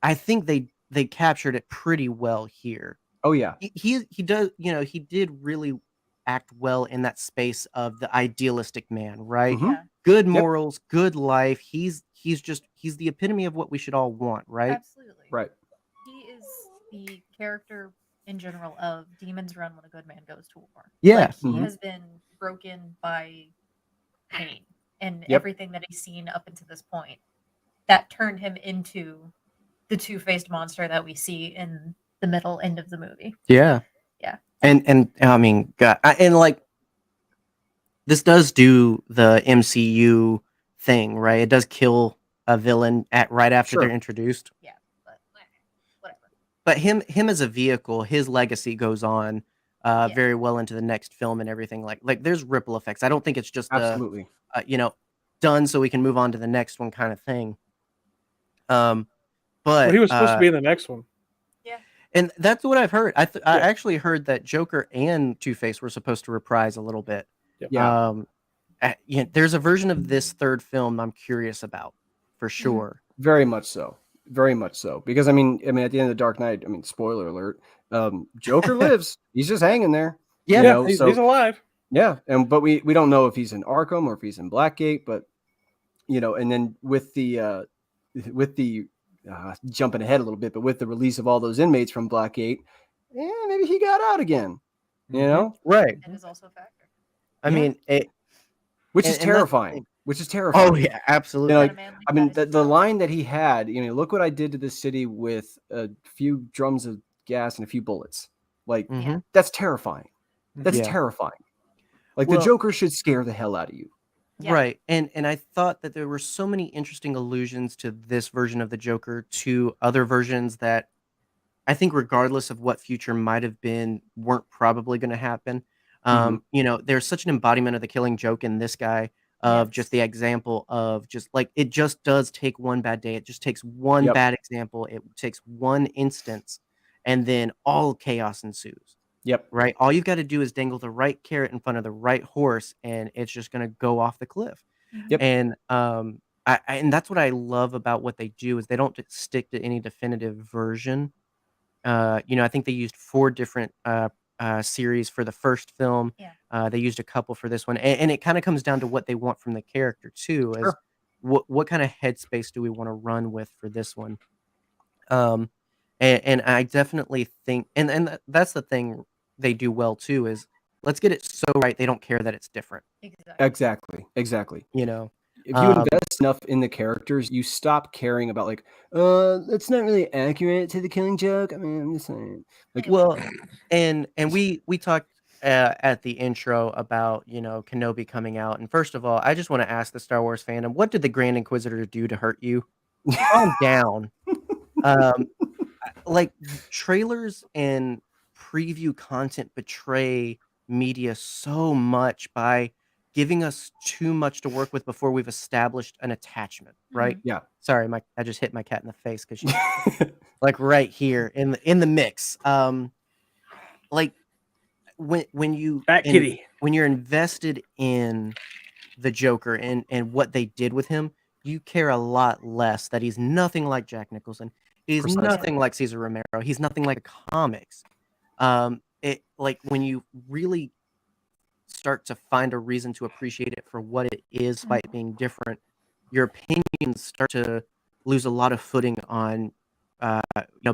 I think they captured it pretty well here. Oh yeah. He does, he did really act well in that space of the idealistic man, right? Mhm. Yeah, Good Yep. morals, good life. He's the epitome of what we should all want, right? absolutely. Right. He is the character in general of demons run when a good man goes to war. Yeah. Like, he Mhm. has been broken by pain and Yep. everything that he's seen up until this point. That turned him into the two-faced monster that we see in the middle end of the movie. Yeah. Yeah. And I mean, God, and like this does do the MCU thing, right? It does kill a villain right after Sure. they're introduced. Yeah, but whatever. But him as a vehicle, his legacy goes on Yeah. very well into the next film and everything. Like there's ripple effects. I don't think it's just Absolutely. done so we can move on to the next one kind of thing. Well, But he was supposed to be in the next one. and that's what I've heard. I Yeah. actually heard that Joker and Two-Face were supposed to reprise a little bit. Yeah. There's a version of this third film I'm curious about for sure. Very much so. Very much so. Because I mean, at the end of the Dark Knight, I mean, spoiler alert, Joker lives. He's just hanging there. Yeah. You know, he's so alive. yeah, but we don't know if he's in Arkham or if he's in Blackgate, but and then with the jumping ahead a little bit, but with the release of all those inmates from Blackgate, maybe he got out again. You know, Right. That is also a factor. I Yeah. mean, which and is that's the terrifying. thing. Which is terrifying. Oh yeah, absolutely. like, Got a man like I mean, that is the so- line that he had, look what I did to this city with a few drums of gas and a few bullets. Like, Mhm. that's terrifying. That's Yeah. terrifying. Like, Well- the Joker should scare the hell out of you. Yeah. Right. And I thought that there were so many interesting allusions to this version of the Joker to other versions that I think regardless of what future might have been, weren't probably going to happen. There's such an embodiment of the Killing Joke in this guy of just the Yes. example of just like it just does take one bad day. It just takes one Yep. bad example. It takes one instance, and then all chaos ensues. Yep. Right? All you've got to do is dangle the right carrot in front of the right horse, and it's just going to go off the cliff. Mhm. Yep. And and that's what I love about what they do is they don't stick to any definitive version. I think they used 4 different series for the first film. Yeah. They used a couple for this one, and it kind of comes down to what they want from the character too. Is Sure. what kind of headspace do we want to run with for this one? And I definitely think, and that's the thing they do well too is let's get it so right they don't care that it's different. Exactly. Exactly. If you Um, invest enough in the characters, you stop caring about like, that's not really accurate to the Killing Joke. I mean, I'm just saying. Like, Well, and we talked at the intro about Kenobi coming out, and first of all, I just want to ask the Star Wars fandom, what did the Grand Inquisitor do to hurt you? Calm down. Like trailers and preview content betray media so much by giving us too much to work with before we've established an attachment, right? Yeah. Sorry, I just hit my cat in the face because she's like right here in the mix. Like when you Fat kitty. when you're invested in the Joker and what they did with him, you care a lot less that he's nothing like Jack Nicholson. He's Precisely. nothing like Cesar Romero. He's nothing like the comics. It like when you really start to find a reason to appreciate it for what it is, despite being different, your opinions start to lose a lot of footing on,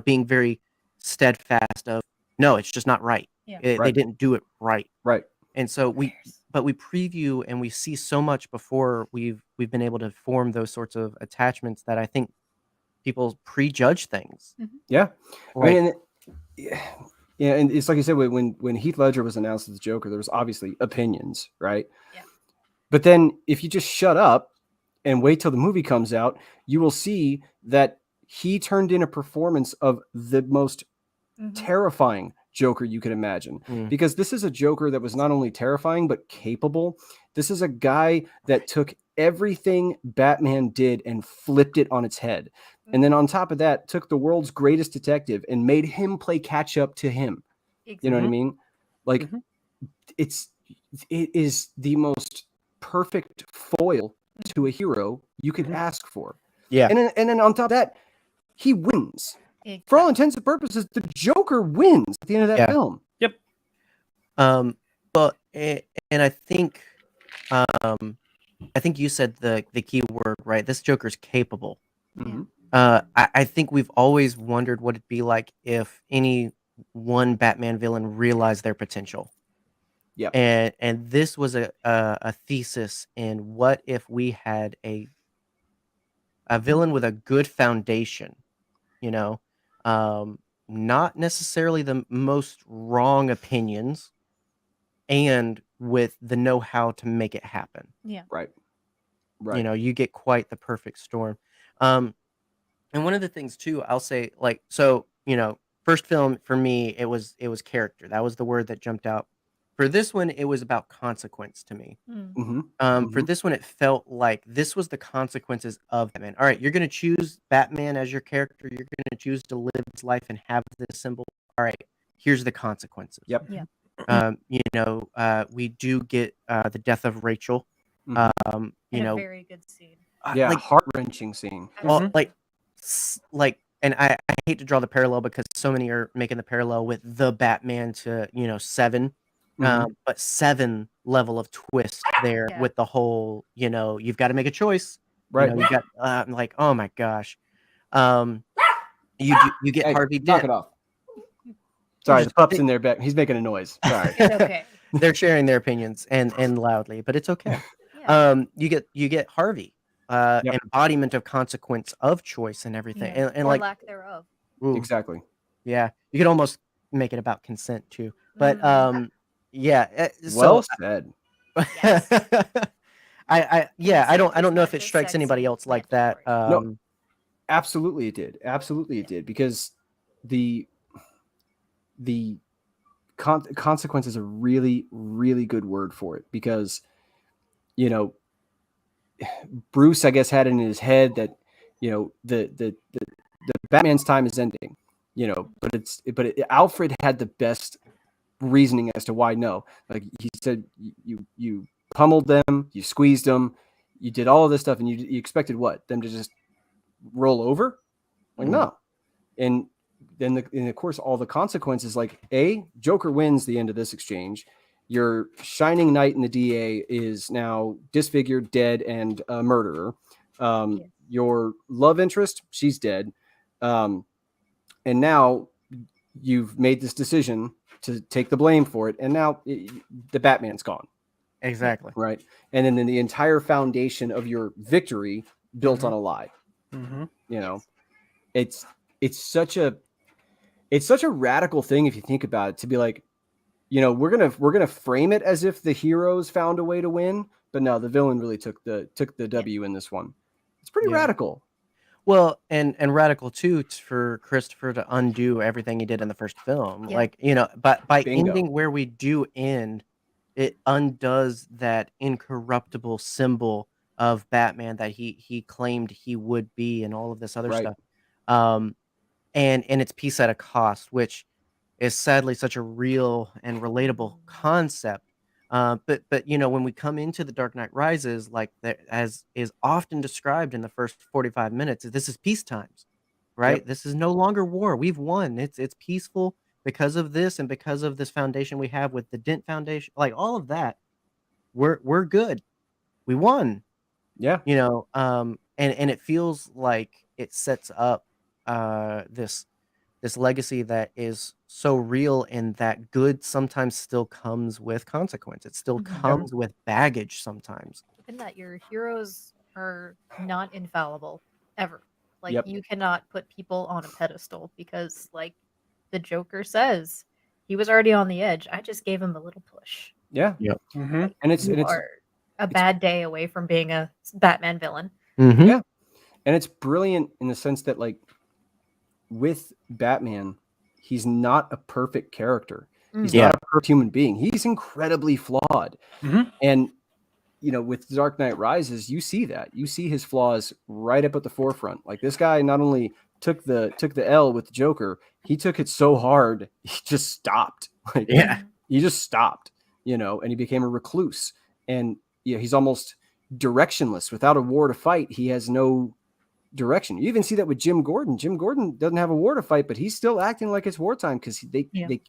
being very steadfast of no, it's just not right. Yeah. They Right. didn't do it right. Right. And so we preview and we see so much before we've been able to form those sorts of attachments that I think people prejudge things. Yeah. Like, I mean, Yeah, and it's like you said, when Heath Ledger was announced as the Joker, there was obviously opinions, right? Yeah. But then if you just shut up and wait till the movie comes out, you will see that he turned in a performance of the most terrifying Joker you could imagine. Because this is a Joker that was not only terrifying, but capable. This is a guy that took everything Batman did and flipped it on its head. And then on top of that, took the world's greatest detective and made him play catch up to him. Exactly. You know what I mean? Like it is the most perfect foil to a hero you could ask for. Yeah. And then on top of that, he wins. Exactly. For all intents and purposes, the Joker wins at the end of that film. Yep. But and I think you said the key word, right? This Joker's capable. I think we've always wondered what it'd be like if any one Batman villain realized their potential. Yeah. And this was a thesis in what if we had a villain with a good foundation, you know, not necessarily the most wrong opinions, and with the know-how to make it happen. Yeah. Right. You know, you get quite the perfect storm. And one of the things too, I'll say, like, so, you know, first film for me, it was character. That was the word that jumped out. For this one, it was about consequence to me. For this one, it felt like this was the consequences of Batman. All right, you're going to choose Batman as your character. You're going to choose to live his life and have this symbol. All right, here's the consequences. Yep. Yeah. You know, we do get the death of Rachel. You And know, a very good scene. Yeah, like, heart-wrenching scene. well, like, and I hate to draw the parallel because so many are making the parallel with the Batman to, you know, Seven. But Seven level of twist there with the whole, you know, you've got to make a choice. Right. You know, you got I'm like, oh my gosh. You get Hey, Harvey knock Dent. it off. Sorry, the pup's in there back. He's making a noise. Sorry. It's okay. They're sharing their opinions and loudly, but it's okay. Yeah. You get Harvey, embodiment of consequence of choice and everything, Yeah. and Or like lack thereof. ooh, Exactly. yeah, you could almost make it about consent too, but yeah. Well So said. Yes. I don't know if it Perspective, strikes anybody sexy, else like that. mandatory. No. Absolutely it did. Absolutely it did. Because the consequence is a really, really good word for it. Because, you know, Bruce, I guess, had it in his head that, you know, the Batman's time is ending, you know, but Alfred had the best reasoning as to why no. Like he said, you pummeled them, you squeezed them, you did all of this stuff, and you expected what? Them to just roll over? Like no. And then of course all the consequences, like Joker wins the end of this exchange. Your shining knight in the DA is now disfigured, dead, and a murderer. Your love interest, she's dead. And now you've made this decision to take the blame for it. And now the Batman's gone. Exactly. Right. And then the entire foundation of your victory built on a lie. You know, it's such a radical thing if you think about it, to be like, you know, we're gonna frame it as if the heroes found a way to win, but no, the villain really took the W in this one. It's pretty radical. Well, and radical too for Christopher to undo everything he did in the first film. Yeah. Like, you know, but by Bingo. ending where we do end, it undoes that incorruptible symbol of Batman that he claimed he would be, and all of this other Right. stuff. And it's peace at a cost, which is sadly such a real and relatable concept. But you know, when we come into The Dark Knight Rises, like as is often described in the first 45 minutes, this is peace times, right? Yep. This is no longer war. We've won. It's peaceful because of this, and because of this foundation we have with the Dent Foundation, like all of that. We're good. We won. Yeah. You know, and it feels like it sets up this legacy that is so real, and that good sometimes still comes with consequence. It still comes with baggage sometimes. Even that your heroes are not infallible ever. Like Yep. you cannot put people on a pedestal because, like the Joker says, he was already on the edge. I just gave him a little push. Yeah. Mm-hmm. And it's You are a bad day away from being a Batman villain. Mhm. Yeah. And it's brilliant in the sense that, like, with Batman, he's not a perfect character. He's Yeah. not a perfect human being. He's incredibly flawed. Mhm. And, you know, with Dark Knight Rises, you see that. You see his flaws right up at the forefront. Like, this guy not only took the L with the Joker, he took it so hard, he just stopped. Like, Yeah. he just stopped, you know, and he became a recluse. And yeah, he's almost directionless. Without a war to fight, he has no direction. You even see that with Jim Gordon. Jim Gordon doesn't have a war to fight, but he's still acting like it's wartime because they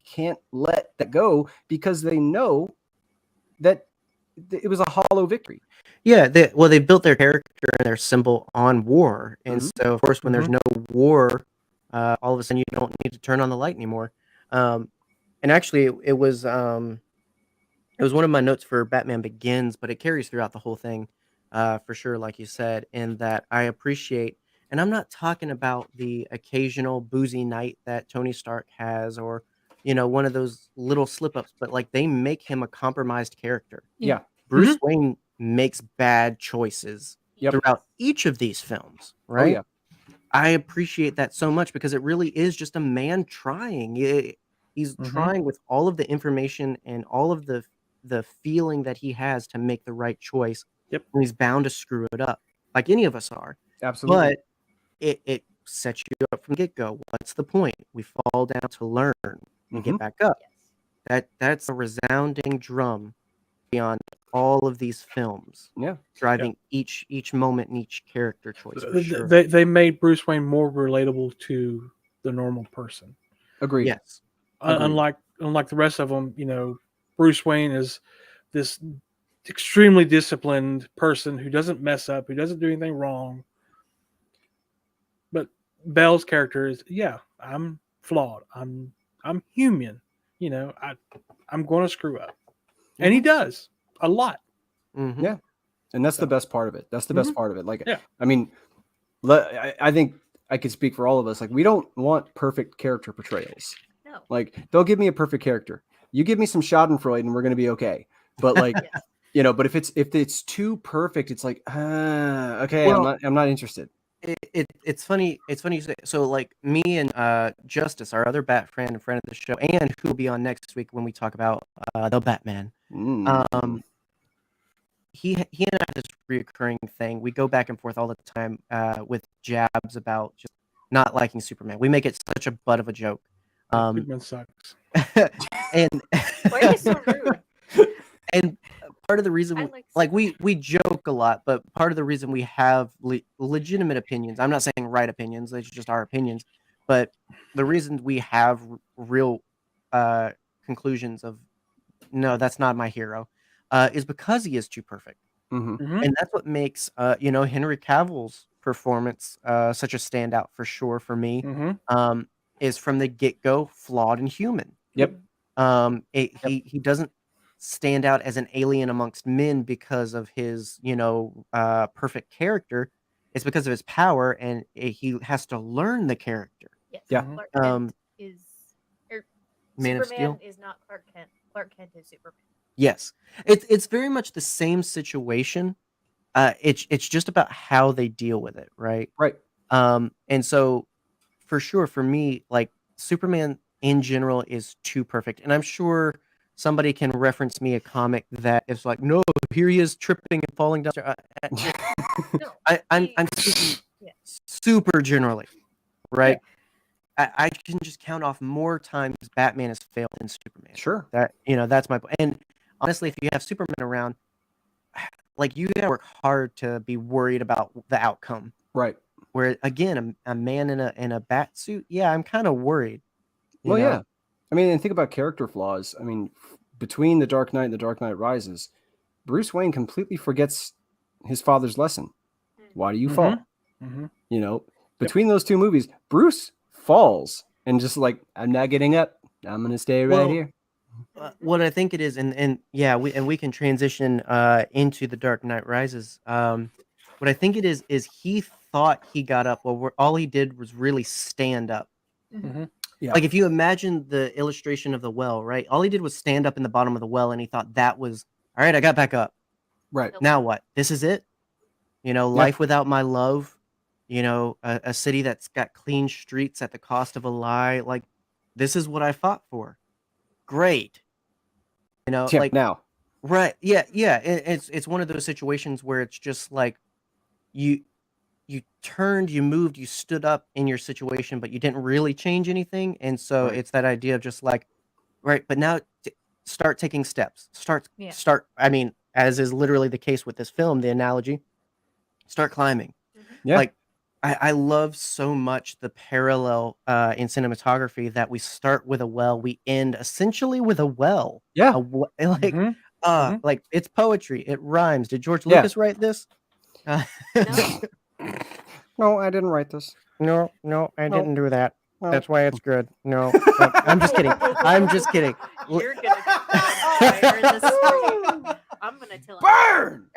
can't let that go because they know that it was a hollow victory. Yeah, they built their character and their symbol on war, and so of course when there's no war, all of a sudden you don't need to turn on the light anymore. And actually, it was one of my notes for Batman Begins, but it carries throughout the whole thing, for sure, like you said, in that I appreciate, and I'm not talking about the occasional boozy night that Tony Stark has, or one of those little slip ups, but like they make him a compromised character. Yeah. Bruce Wayne makes bad choices throughout each of these films, right? Oh, yeah. I appreciate that so much because it really is just a man trying. He's trying with all of the information and all of the feeling that he has to make the right choice. Yep. And he's bound to screw it up, like any of us are. Absolutely. But it sets you up from the get-go. What's the point? We fall down to learn and get back up. That's a resounding drum beyond all of these films. Yeah. Driving each moment and each character choice for sure. They made Bruce Wayne more relatable to the normal person. Agreed. Yes. Unlike the rest of them, Bruce Wayne is this extremely disciplined person who doesn't mess up, who doesn't do anything wrong. But Bale's character is, I'm flawed. I'm human. I'm going to screw up, and he does a lot. Mm-hmm. Yeah, and that's the best part of it. That's the best part of it. Like, Yeah. I mean, I think I could speak for all of us. Like, we don't want perfect character portrayals. No. Like, don't give me a perfect character. You give me some Schadenfreude, and we're going to be okay. But like, but if it's too perfect, it's like, okay, Well, I'm not interested. It's funny. It's funny you say. So like me and Justice, our other Bat friend and friend of the show, and who will be on next week when we talk about the Batman. He and I have this reoccurring thing. We go back and forth all the time with jabs about just not liking Superman. We make it such a butt of a joke. Superman sucks. And Why are you so rude? and part of the reason I we joke a lot, but part of the reason we have legitimate opinions, I'm not saying right opinions, it's just our opinions, but the reason we have real conclusions of no, that's not my hero, is because he is too perfect. And that's what makes Henry Cavill's performance such a standout for sure for me. Is from the get-go flawed and human. Yep. He doesn't stand out as an alien amongst men because of his perfect character. It's because of his power, and he has to learn the character. Yes. Yeah. Clark Kent is Man of Superman Steel? is not Clark Kent. Clark Kent is Superman. Yes, it's very much the same situation. It's just about how they deal with it, right? Right. And so for sure, for me, like Superman in general is too perfect, and I'm sure somebody can reference me a comic that is like, no, here he is tripping and falling down. No, I'm speaking super generally, right? I can just count off more times Batman has failed than Superman. Sure. That's my point. And honestly, if you have Superman around, like you gotta work hard to be worried about the outcome. Right. Where again, a man in a bat suit, I'm kind of worried. you Well, know? yeah. I mean, and think about character flaws. I mean, between The Dark Knight and The Dark Knight Rises, Bruce Wayne completely forgets his father's lesson. Why do you fall? Between those two movies, Bruce falls and just like, I'm not getting up. I'm going to stay right here. What I think it is, and we can transition into The Dark Knight Rises. What I think it is he thought he got up. Well, all he did was really stand up. Yeah. Like if you imagine the illustration of the well, right? All he did was stand up in the bottom of the well, and he thought that was all right. I got back up. Right. Now what? This is it. Life without my love. A city that's got clean streets at the cost of a lie. Like this is what I fought for. Great. Yeah, now. Right. Yeah. Yeah. It's one of those situations where it's just like you turned, you moved, you stood up in your situation, but you didn't really change anything. And so Right. it's that idea of just like, right, but now start taking steps. Yeah. Start. I mean, as is literally the case with this film, the analogy, start climbing. Yeah. Like I love so much the parallel in cinematography that we start with a well, we end essentially with a well. Yeah. Like like it's poetry, it rhymes. Did George Yeah. Lucas write this? No. No, I didn't write this. No, I No. didn't do that. No. That's why it's good. No, I'm just kidding. I'm just kidding. You're gonna get that fire in the street. I'm gonna tell him.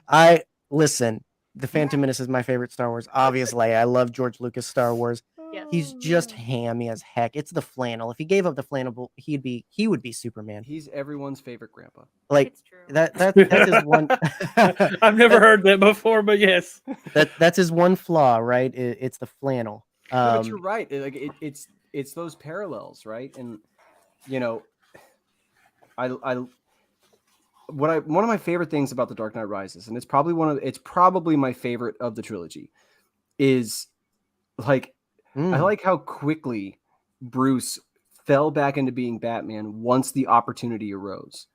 Burn! Listen. The Phantom Menace is my favorite Star Wars. Obviously, I love George Lucas Star Wars. Yes. He's just hammy as heck. It's the flannel. If he gave up the flannel, he would be Superman. He's everyone's favorite grandpa. Like It's true. that's his one. I've never heard that before, but yes. That's his one flaw, right? It's the flannel. No, but you're right. It's those parallels, right? And one of my favorite things about The Dark Knight Rises, and it's probably my favorite of the trilogy, is like I like how quickly Bruce fell back into being Batman once the opportunity arose.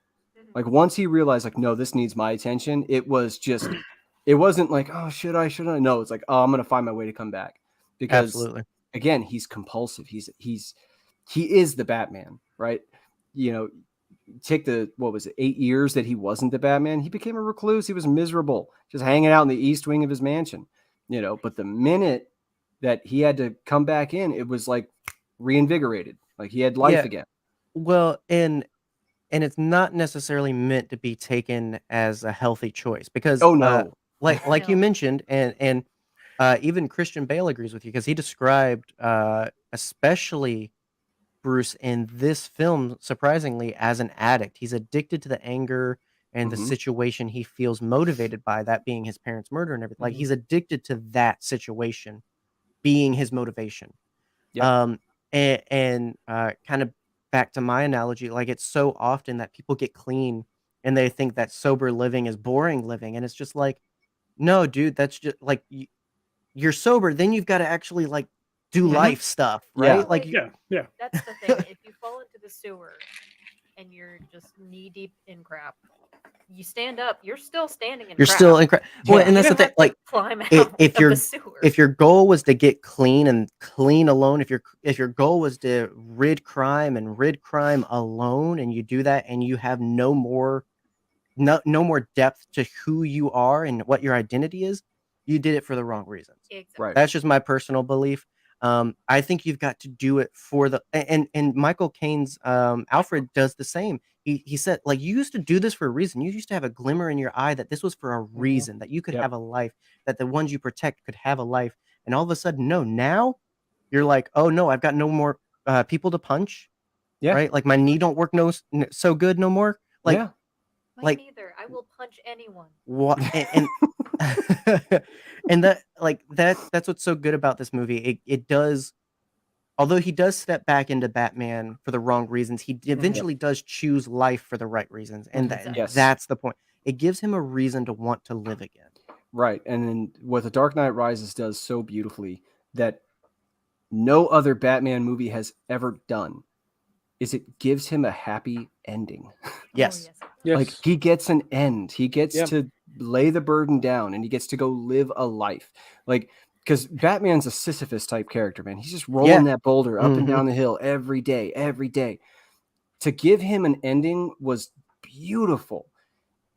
Like once he realized, like, no, this needs my attention. It wasn't like, oh, should I? No, it's like, oh, I'm gonna find my way to come back. Because Absolutely. Again, he's compulsive. He is the Batman, right? Take the 8 years that he wasn't the Batman, he became a recluse. He was miserable, just hanging out in the east wing of his mansion. But the minute that he had to come back in, it was like reinvigorated, like he had life again. Well, and it's not necessarily meant to be taken as a healthy choice because like you mentioned, and even Christian Bale agrees with you because he described especially Bruce in this film, surprisingly, as an addict. He's addicted to the anger and the situation he feels motivated by, that being his parents' murder and everything. Like he's addicted to that situation being his motivation. Yep. And kind of back to my analogy, like it's so often that people get clean and they think that sober living is boring living. And it's just like, no, dude, that's just like you're sober. Then you've got to actually like do life stuff, right? Yeah. Like Yeah. That's the thing. If you fall into the sewer and you're just knee deep in crap, you stand up. You're still standing in. you're crap. still incredible. Well, and You that's the don't thing. have to Like climb out if of you're the sewer. if your goal was to get clean and clean alone, if your goal was to rid crime alone, and you do that and you have no more depth to who you are and what your identity is, you did it for the wrong reasons. Exactly. Right. That's just my personal belief. I think you've got to do it for the and Michael Caine's Alfred does the same. He said, like, you used to do this for a reason. You used to have a glimmer in your eye that this was for a reason, that you could have a life, that the ones you protect could have a life. And all of a sudden, no, now you're like, oh no, I've got no more people to punch. Yeah. Right. Like my knee don't work so good no more. Like, yeah. Mine neither. I will punch anyone. what and and that's what's so good about this movie. It does, although he does step back into Batman for the wrong reasons, he eventually does choose life for the right reasons, and that's the point. It gives him a reason to want to live again. Right. And then what The Dark Knight Rises does so beautifully that no other Batman movie has ever done is it gives him a happy ending. Yes. Yes. Like he gets an end. He gets to lay the burden down and he gets to go live a life. Like, because Batman's a Sisyphus type character, man. He's just rolling that boulder up and down the hill every day. To give him an ending was beautiful.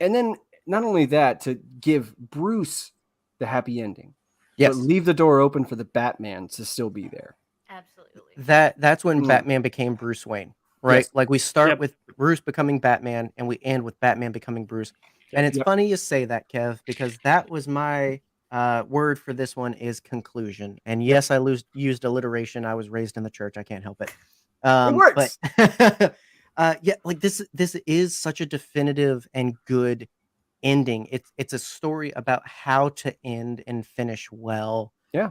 And then not only that, to give Bruce the happy ending, but leave the door open for the Batman to still be there. Absolutely. That's when Batman became Bruce Wayne, right? Yes. Like we start with Bruce becoming Batman and we end with Batman becoming Bruce. And it's funny you say that, Kev, because that was my word for this one is conclusion. And yes, I used alliteration. I was raised in the church. I can't help it. It works. But yeah, like this is such a definitive and good ending. It's a story about how to end and finish well. Yeah.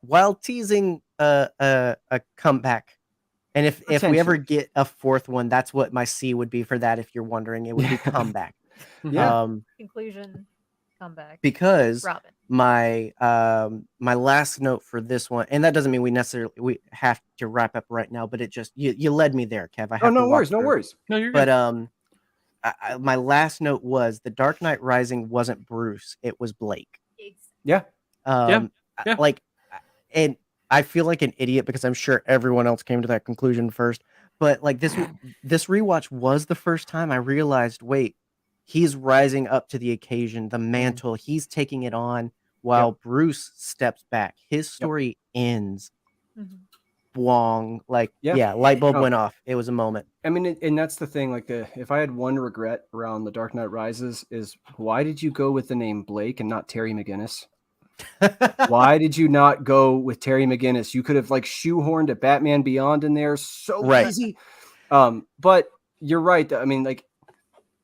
While teasing a comeback. And if we ever get a fourth one, that's what my C would be for that. If you're wondering, it would be comeback. Yeah. Conclusion, comeback. Because Robin. my last note for this one, and that doesn't mean we have to wrap up right now, but it just you led me there, Kev. I have no to worries. No, you're good. But my last note was The Dark Knight Rising wasn't Bruce, it was Blake. Yeah. Yeah. Like, and I feel like an idiot because I'm sure everyone else came to that conclusion first. But like this rewatch was the first time I realized, wait, he's rising up to the occasion, the mantle. He's taking it on while Bruce steps back. His story ends. Bwong, like light bulb went off. It was a moment. I mean, and that's the thing. Like, if I had one regret around The Dark Knight Rises is why did you go with the name Blake and not Terry McGinnis? Why did you not go with Terry McGinnis? You could have like shoehorned a Batman Beyond in there so easy. But you're right. I mean, like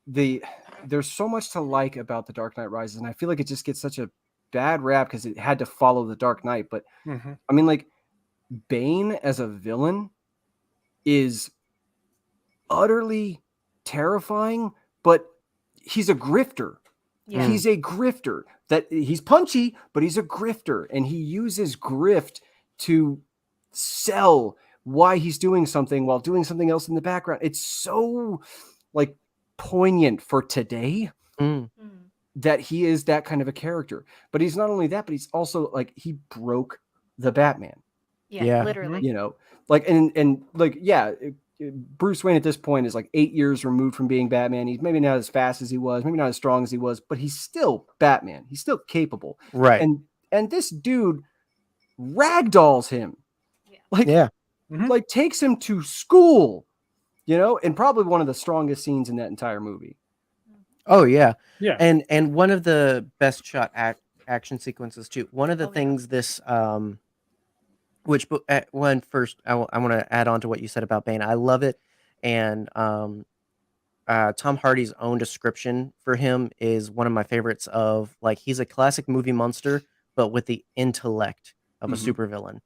there's so much to like about The Dark Knight Rises, and I feel like it just gets such a bad rap because it had to follow The Dark Knight. But I mean, like Bane as a villain is utterly terrifying, but he's a grifter. Yeah. He's a grifter. That he's punchy, but he's a grifter, and he uses grift to sell why he's doing something while doing something else in the background. It's so like poignant for today that he is that kind of a character. But he's not only that, but he's also like he broke the Batman. Yeah. Literally. You know, like and like Bruce Wayne at this point is like 8 years removed from being Batman. He's maybe not as fast as he was, maybe not as strong as he was, but he's still Batman. He's still capable. Right. And this dude ragdolls him. Like takes him to school, you know, and probably one of the strongest scenes in that entire movie. Oh yeah. Yeah. And one of the best shot action sequences too. One of the things this which when first I want to add on to what you said about Bane. I love it, and Tom Hardy's own description for him is one of my favorites. Of like he's a classic movie monster, but with the intellect of a supervillain,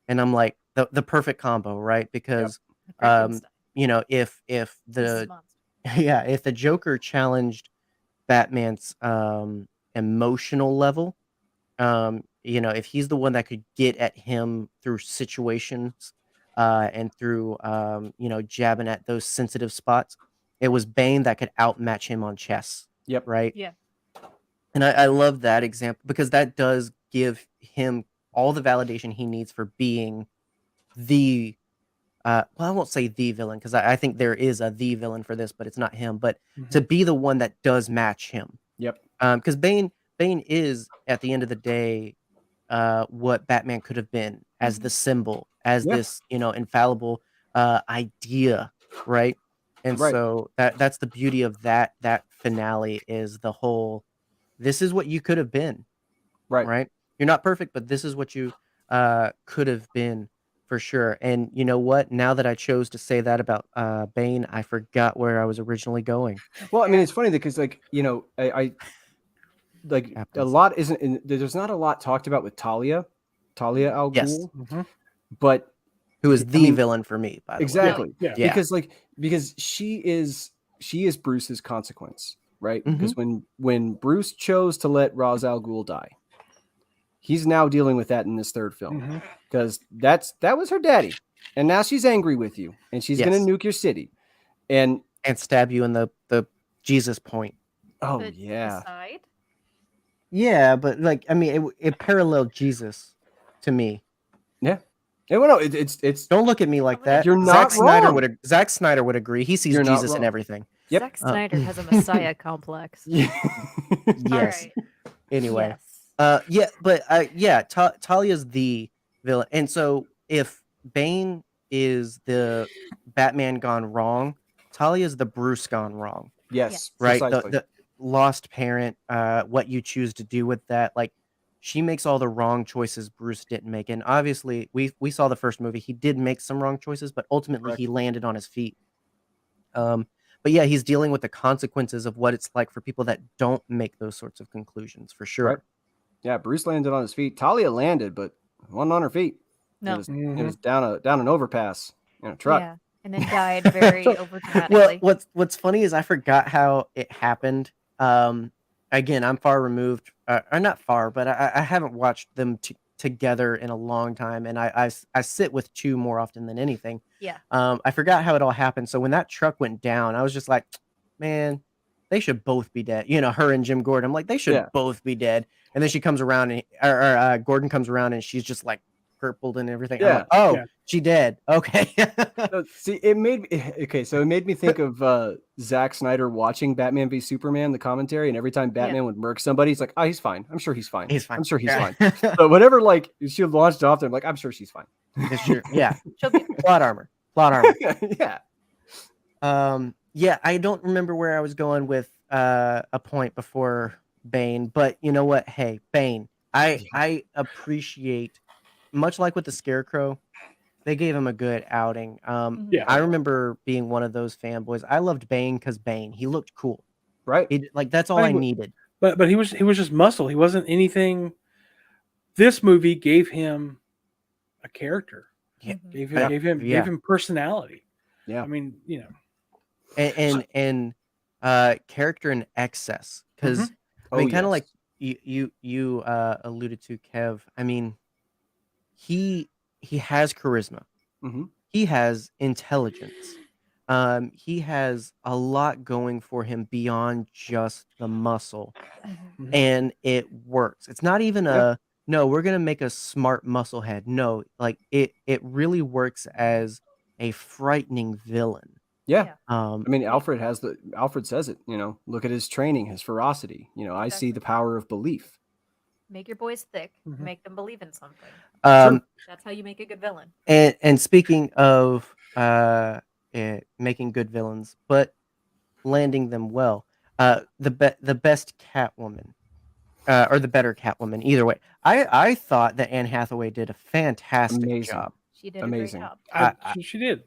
and I'm like the perfect combo, right? Because you know if the if the Joker challenged Batman's emotional level. You know, if he's the one that could get at him through situations and through, you know, jabbing at those sensitive spots, it was Bane that could outmatch him on chess. Yep. Right. Yeah. And I love that example because that does give him all the validation he needs for being the, well, I won't say the villain because I think there is the villain for this, but it's not him, but to be the one that does match him. Yep. Because Bane is at the end of the day, what Batman could have been as the symbol, as this, you know, infallible idea, right? And so that's the beauty of that finale is the whole, this is what you could have been, right? You're not perfect, but this is what you could have been for sure. And you know what? Now that I chose to say that about Bane, I forgot where I was originally going. Well, I mean, it's funny because, like, you know, I like a lot there's not a lot talked about with Talia al Ghul, but who is the villain for me, by the way. Yeah. Because she is Bruce's consequence, right? Because when Bruce chose to let Ra's al Ghul die, he's now dealing with that in this third film because that was her daddy, and now she's angry with you, and she's gonna nuke your city, and stab you in the Jesus point. Oh the side? Yeah, but like I mean, it paralleled Jesus to me. Yeah. Well, no, it's. Don't look at me like that. You're not wrong. Zack Snyder would agree. He sees Jesus in everything. Yep. Zack Snyder has a Messiah complex. Yes. Right. Anyway. Talia's the villain, and so if Bane is the Batman gone wrong, Talia's the Bruce gone wrong. Yes. Right. The lost parent. What you choose to do with that, like she makes all the wrong choices Bruce didn't make. And obviously, we saw the first movie. He did make some wrong choices, but ultimately Correct. he landed on his feet. But yeah, he's dealing with the consequences of what it's like for people that don't make those sorts of conclusions, for sure. Right. Yeah, Bruce landed on his feet. Talia landed, but wasn't on her feet. No. It was down an overpass in a truck. Yeah. And then died very Well, overdramatically. what's funny is I forgot how it happened. Again, I'm far removed, or not far, but I haven't watched them together in a long time, and I sit with two more often than anything. Yeah. I forgot how it all happened. So when that truck went down, I was just like, man, they should both be dead. You know, her and Jim Gordon. I'm like, they should both be dead. And then she comes around, and Gordon comes around, and she's just like purpled and everything. Yeah. I'm like, oh, she dead. Okay. See, it made me think of Zack Snyder watching Batman v Superman, the commentary, and every time Batman would murk somebody, he's like, oh, he's fine. I'm sure he's fine. He's fine. I'm sure he's fine. But whatever, like, she launched off there, I'm like, I'm sure she's fine. It's true. Yeah. She'll be Plot armor. Yeah. Yeah, I don't remember where I was going with a point before Bane, but you know what? Hey, Bane, I appreciate, much like with the Scarecrow, they gave him a good outing. Yeah. I remember being one of those fanboys. I loved Bane because Bane, he looked cool. Right. Like that's all I needed. But he was just muscle. He wasn't anything. This movie gave him a character. Yeah. Gave him personality. Yeah. I mean, you know. And character in excess, because I mean, kind of like you alluded to, Kev. I mean, he has charisma. Mm-hmm. He has intelligence. He has a lot going for him beyond just the muscle, and it works. It's not even no, we're gonna make a smart muscle head. No, like it really works as a frightening villain. Yeah. I mean, Alfred says it, you know, look at his training, his ferocity. You know, I see the power of belief. Make your boys thick, make them believe in something. That's how you make a good villain. And speaking of making good villains, but landing them well, the best Catwoman, or the better Catwoman, either way. I thought that Anne Hathaway did a fantastic job. She did Amazing. a great job. She did.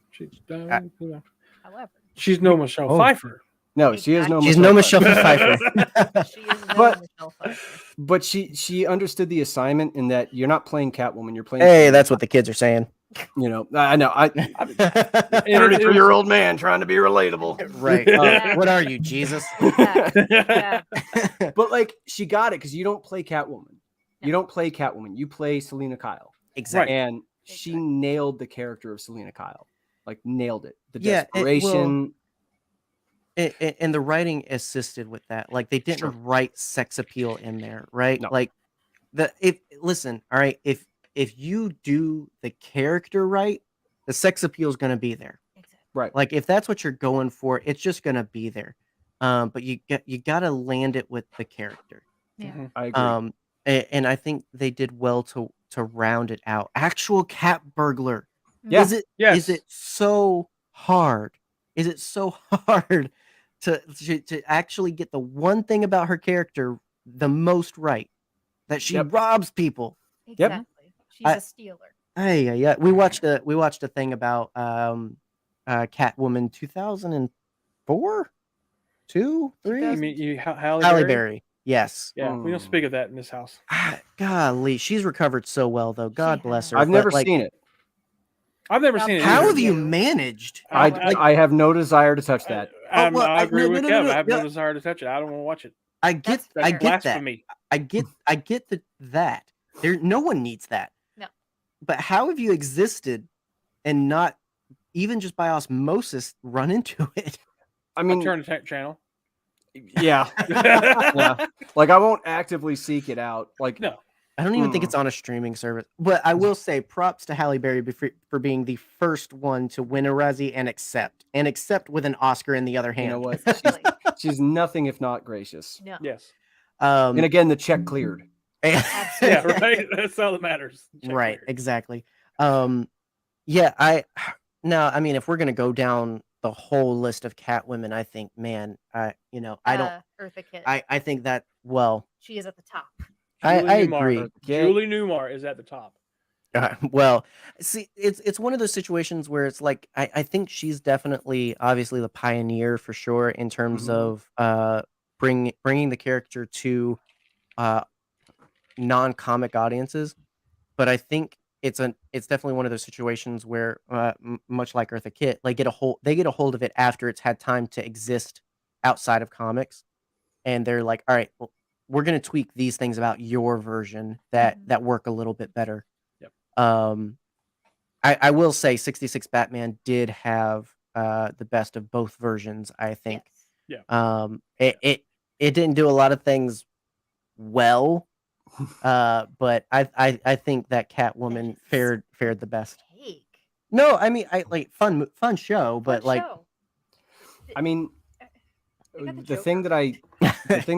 However, she's no Michelle Pfeiffer. No, she is no. She's no Michelle Pfeiffer. She is no Michelle Pfeiffer. But she understood the assignment in that you're not playing Catwoman, you're playing. Hey, that's what the kids are saying. You know, I know. I'm 33-year-old man trying to be relatable. Right. What are you, Jesus? Yeah. But like, she got it because you don't play Catwoman. You don't play Catwoman. You play Selena Kyle. Exactly. And she nailed the character of Selena Kyle. Like, nailed it. The Yeah, desperation. And the writing assisted with that. Like, they didn't write sex appeal in there, right? No. Like, listen, all right, if you do the character right, the sex appeal is going to be there. Exactly. Right. Like, if that's what you're going for, it's just going to be there. But you got to land it with the character. Yeah. I agree. And I think they did well to round it out. Actual cat burglar. Yeah. Is it so hard? Is it so hard to actually get the one thing about her character the most right, that she robs people? Exactly. She's a stealer. Yeah. We watched a thing about Catwoman 2004, 2, 3. You mean Halle Halle Berry. Yes. Yeah, we don't speak of that in this house. Golly, she's recovered so well, though. God bless her. I've never seen it. I've never seen it. How either. have you managed? I have no desire to touch that. I agree with Kev. no, I have no desire to touch it. I don't want to watch it. I get that. Blasphemy. I get that. There, no one needs that. No. But how have you existed and not even just by osmosis run into it? I mean, turn the channel. Yeah. Yeah. Like, I won't actively seek it out. Like, no. I don't even think it's on a streaming service. But I will say props to Halle Berry for being the first one to win a Razzie and accept with an Oscar in the other hand. You know what? She's nothing if not gracious. No. Yes. And again, the check cleared. Yeah, right. That's all that matters. Right. Exactly. Yeah. I mean, if we're gonna go down the whole list of Catwomen, I think, man, I don't. Eartha Kitt. I think that She is at the top. I Julie agree. Newmar. Julie Newmar is at the top. Well, see, it's one of those situations where it's like I think she's definitely obviously the pioneer for sure in terms Mhm. of bringing the character to uh non-comic audiences. But I think it's definitely one of those situations where much like Eartha Kitt, like they get a hold of it after it's had time to exist outside of comics, and they're like, all right, well, we're gonna tweak these things about your version that work a little bit better. Yep. I will say 66 Batman did have the best of both versions, I think. Yes. Yeah. It didn't do a lot of things well, but I think that Catwoman Thanks. fared the best. Take. No, I mean I like fun show, but Fun like show. I mean, They got the the thing Joker.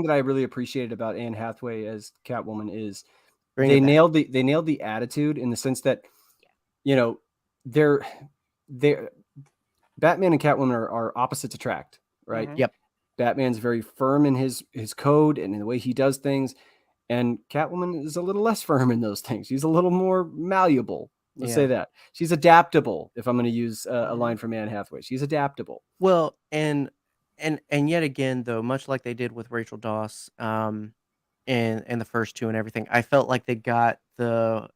that I really appreciated about Anne Hathaway as Catwoman is Bring they it back. nailed the attitude in the sense that, you know, they're Batman and Catwoman are opposites attract, right? Mhm. Yep. Batman's very firm in his code and in the way he does things, and Catwoman is a little less firm in those things. She's a little more malleable. Let's say that. She's adaptable. If I'm going to use a line from Anne Hathaway, she's adaptable. Well, and yet again, though, much like they did with Rachel Dawes, in the first two and everything, I felt like they got the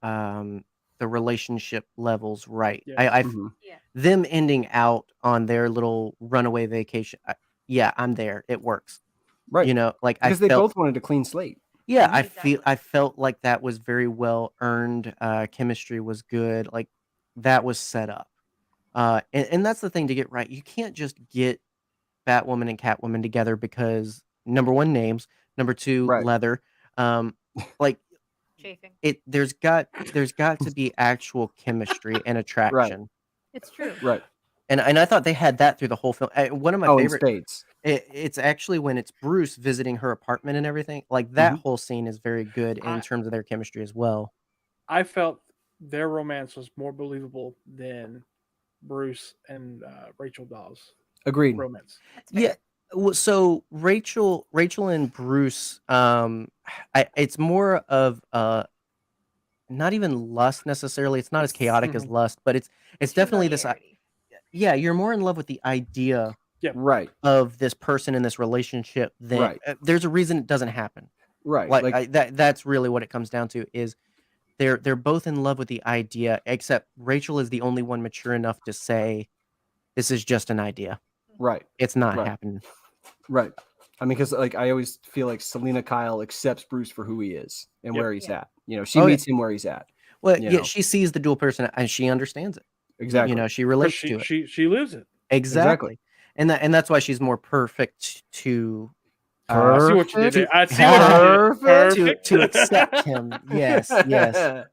relationship levels right. Yes. Yeah. Them ending out on their little runaway vacation. Yeah, I'm there. It works. Right. You know, like Because they both wanted a clean slate. Yeah, Exactly. I felt like that was very well earned. Chemistry was good. Like that was set up. And that's the thing to get right. You can't just get Batwoman and Catwoman together because number one, names, number two, Right. leather. Like Chafing. there's got to be actual chemistry and attraction. It's true. Right. And I thought they had that through the whole film. One of my In favorite. spades. It's actually when it's Bruce visiting her apartment and everything. Like that whole scene is very good in terms of their chemistry as well. I felt their romance was more believable than Bruce and Rachel Dawes' Agreed. romance. That's fair. Yeah. Well, so Rachel and Bruce, it's more of not even lust necessarily. It's not as chaotic as lust, but it's definitely this. Familiarity. Yeah, you're more in love with the idea Right. of this person in this relationship than Right. There's a reason it doesn't happen. Right. Like that's really what it comes down to is they're both in love with the idea, except Rachel is the only one mature enough to say this is just an idea. Right. It's not Right. happening. Right. I mean, because like I always feel like Selena Kyle accepts Bruce for who he is and where he's at. You know, she meets him where he's at. Well, you yeah, know. she sees the dual person and she understands it. Exactly. You know, she relates to it. She lives it. Exactly. And that's why she's more perfect to I see what you did there. I see what you did. Perfect. Perfect. To accept him. Yes. Element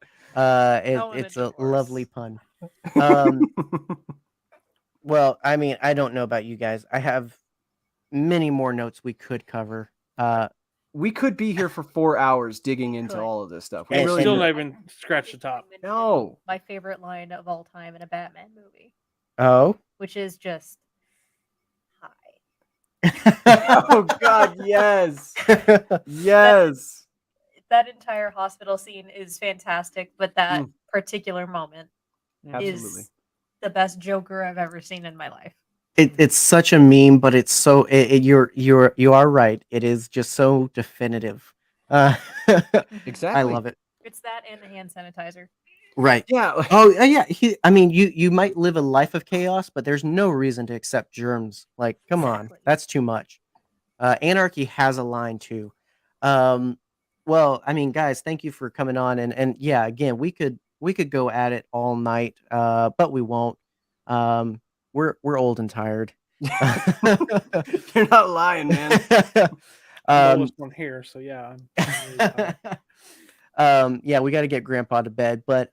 It's a of course. lovely pun. Well, I mean, I don't know about you guys. I have many more notes we could cover. We could be here for 4 hours digging into could. all of this stuff. We And- really Still could. not even scratch the top. No. My favorite line of all time in a Batman movie, Oh. which is just hi. Oh God, yes. Yes. That entire hospital scene is fantastic, but that particular moment Absolutely. is the best Joker I've ever seen in my life. It's such a meme, but it's so you are right. It is just so definitive. Exactly. I love it. It's that and the hand sanitizer. Right. Yeah. Oh yeah. I mean, you might live a life of chaos, but there's no reason to accept germs. Like, come on, Exactly. that's too much. Anarchy has a line too. Well, I mean, guys, thank you for coming on, and yeah, again, we could go at it all night, but we won't. We're old and tired. You're not lying, man. I'm the oldest one here, so yeah. I'm really tired. Yeah, we got to get Grandpa to bed, but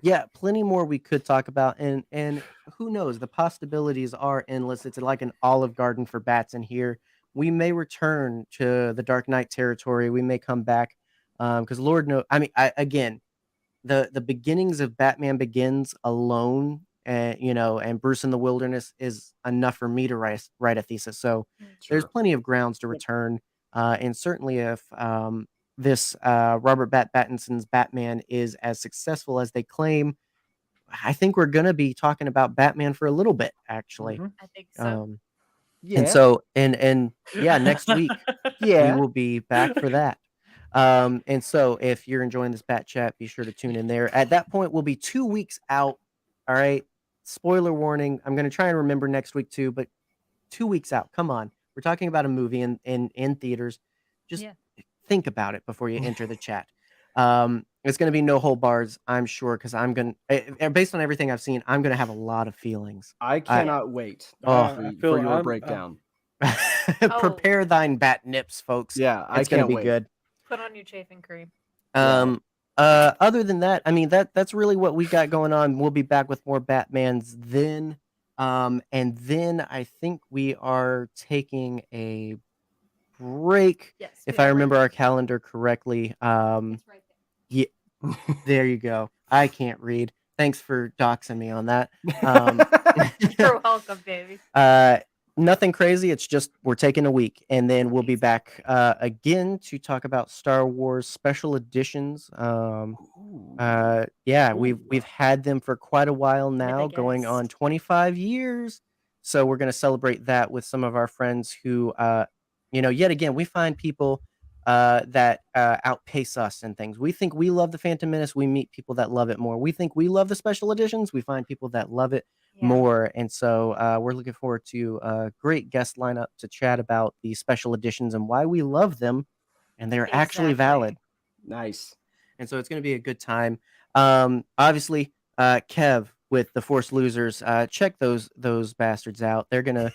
yeah, plenty more we could talk about, and who knows? The possibilities are endless. It's like an Olive Garden for bats in here. We may return to the Dark Knight territory. We may come back, because Lord knows. I mean, again, the beginnings of Batman Begins alone, and Bruce in the Wilderness is enough for me to write a thesis. So there's plenty of grounds to return, and certainly if this Robert Pattinson's Batman is as successful as they claim, I think we're gonna be talking about Batman for a little bit, actually. Mhm. I think so. And Yeah. so and yeah, next week we Yeah. will be back for that. And so if you're enjoying this Bat Chat, be sure to tune in there. At that point, we'll be 2 weeks out. All right. Spoiler warning. I'm gonna try and remember next week too, but 2 weeks out. Come on. We're talking about a movie in theaters. Just Yeah. think about it before you enter the chat. It's going to be no hold bars, I'm sure, because I'm going to, based on everything I've seen, I'm going to have a lot of feelings. I cannot wait I feel- for your I'm- breakdown. Prepare thine bat nips, folks. Yeah, I It's going to can't be wait. good. Put on your chafing cream. Other than that, I mean, that's really what we got going on. We'll be back with more Batmans then. And then I think we are taking a break, Yes. if we I are remember right our calendar correctly. It's right there. There you go. I can't read. Thanks for doxing me on that. You're welcome, baby. Nothing crazy. It's just we're taking a week, and then we'll be back again to talk about Star Wars special editions. Yeah, we've had them for quite a while now, going guest. on 25 years. So we're going to celebrate that with some of our friends who, yet again, we find people that outpace us and things. We think we love the Phantom Menace. We meet people that love it more. We think we love the special editions. We find people that love it more. And so we're looking forward to a great guest lineup to chat about the special editions and why we love them. And they're actually valid. Nice. And so it's going to be a good time. Obviously, Kev with the Force Losers, check those bastards out. They're gonna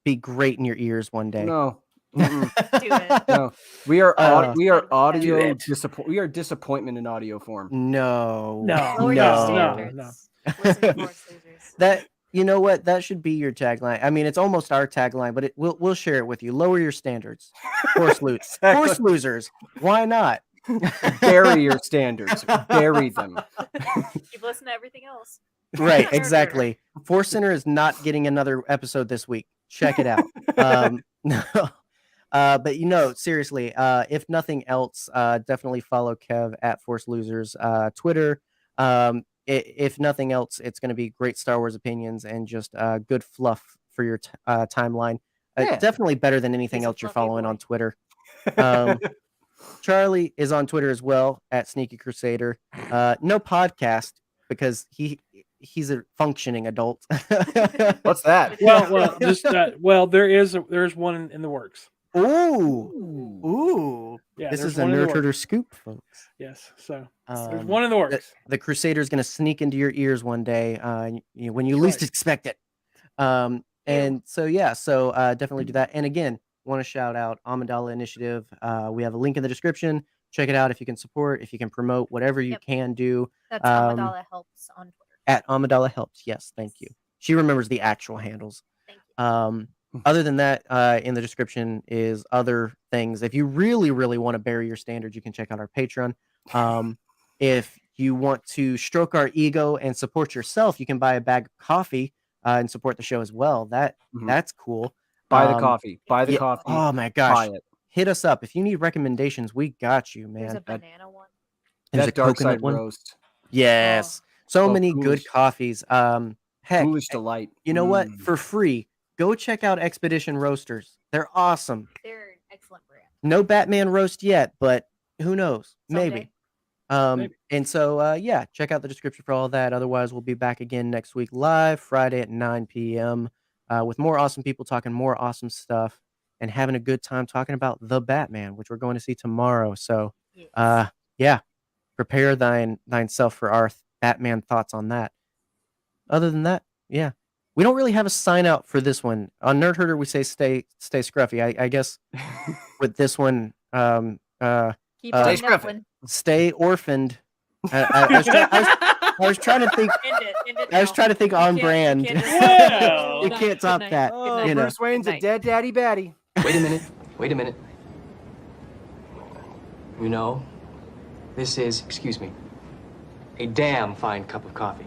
be great in your ears one day. No. Do it. No. We are Do we are disappointment in audio form. No. Lower your standards. Listen to Force Losers. That, you know what? That should be your tagline. I mean, it's almost our tagline, but we'll share it with you. Lower your standards. Force Losers. Why not? Bury your standards. Bury them. Keep listening to everything else. Right, exactly. Force Center is not getting another episode this week. Check it out. No. But seriously, if nothing else, definitely follow Kev at Force Losers Twitter. If nothing else, it's going to be great Star Wars opinions and just good fluff for your timeline. Definitely better than anything else you're following on Twitter. Charlie is on Twitter as well at Sneaky Crusader. No podcast because he's a functioning adult. What's that? There's one in the works. Ooh. Yeah, this there's is a one in the Nerd Herder works. scoop, folks. Yes, so there's one in the works. The Crusader is going to sneak into your ears one day when you least expect it. And so definitely do that. And again, want to shout out Amidala Initiative. We have a link in the description. Check it out if you can support, if you can promote, whatever you can do. That's Amidala Helps on Twitter. At Amidala Helps. Yes, thank you. She remembers the actual handles. Thank you. Other than that, in the description is other things. If you really, really want to bury your standards, you can check out our Patreon. If you want to stroke our ego and support yourself, you can buy a bag of coffee and support the show as well. That's cool. Buy the coffee. Buy the coffee. Oh my gosh. Buy it. Hit us up. If you need recommendations, we got you, man. There's a banana one. There's a dark coconut side one. roast. Yes. So many good coffees. Heck, Foolish delight. You know what? For free, go check out Expedition Roasters. They're awesome. They're an excellent brand. No Batman roast yet, but who knows? Someday. Maybe. And so, check out the description for all that. Otherwise, we'll be back again next week live, Friday at 9 p.m. With more awesome people talking more awesome stuff and having a good time talking about The Batman, which we're going to see tomorrow. So, prepare thyself for our Batman thoughts on that. Other than that, we don't really have a sign out for this one. On Nerd Herder, we say stay scruffy. I guess with this one, Keep stay scruffy. Stay orphaned. I was trying to think. I was trying to think on brand. You can't top that. Oh, Bruce Wayne's a dead daddy baddie. Wait a minute. You know, this is, excuse me, a damn fine cup of coffee.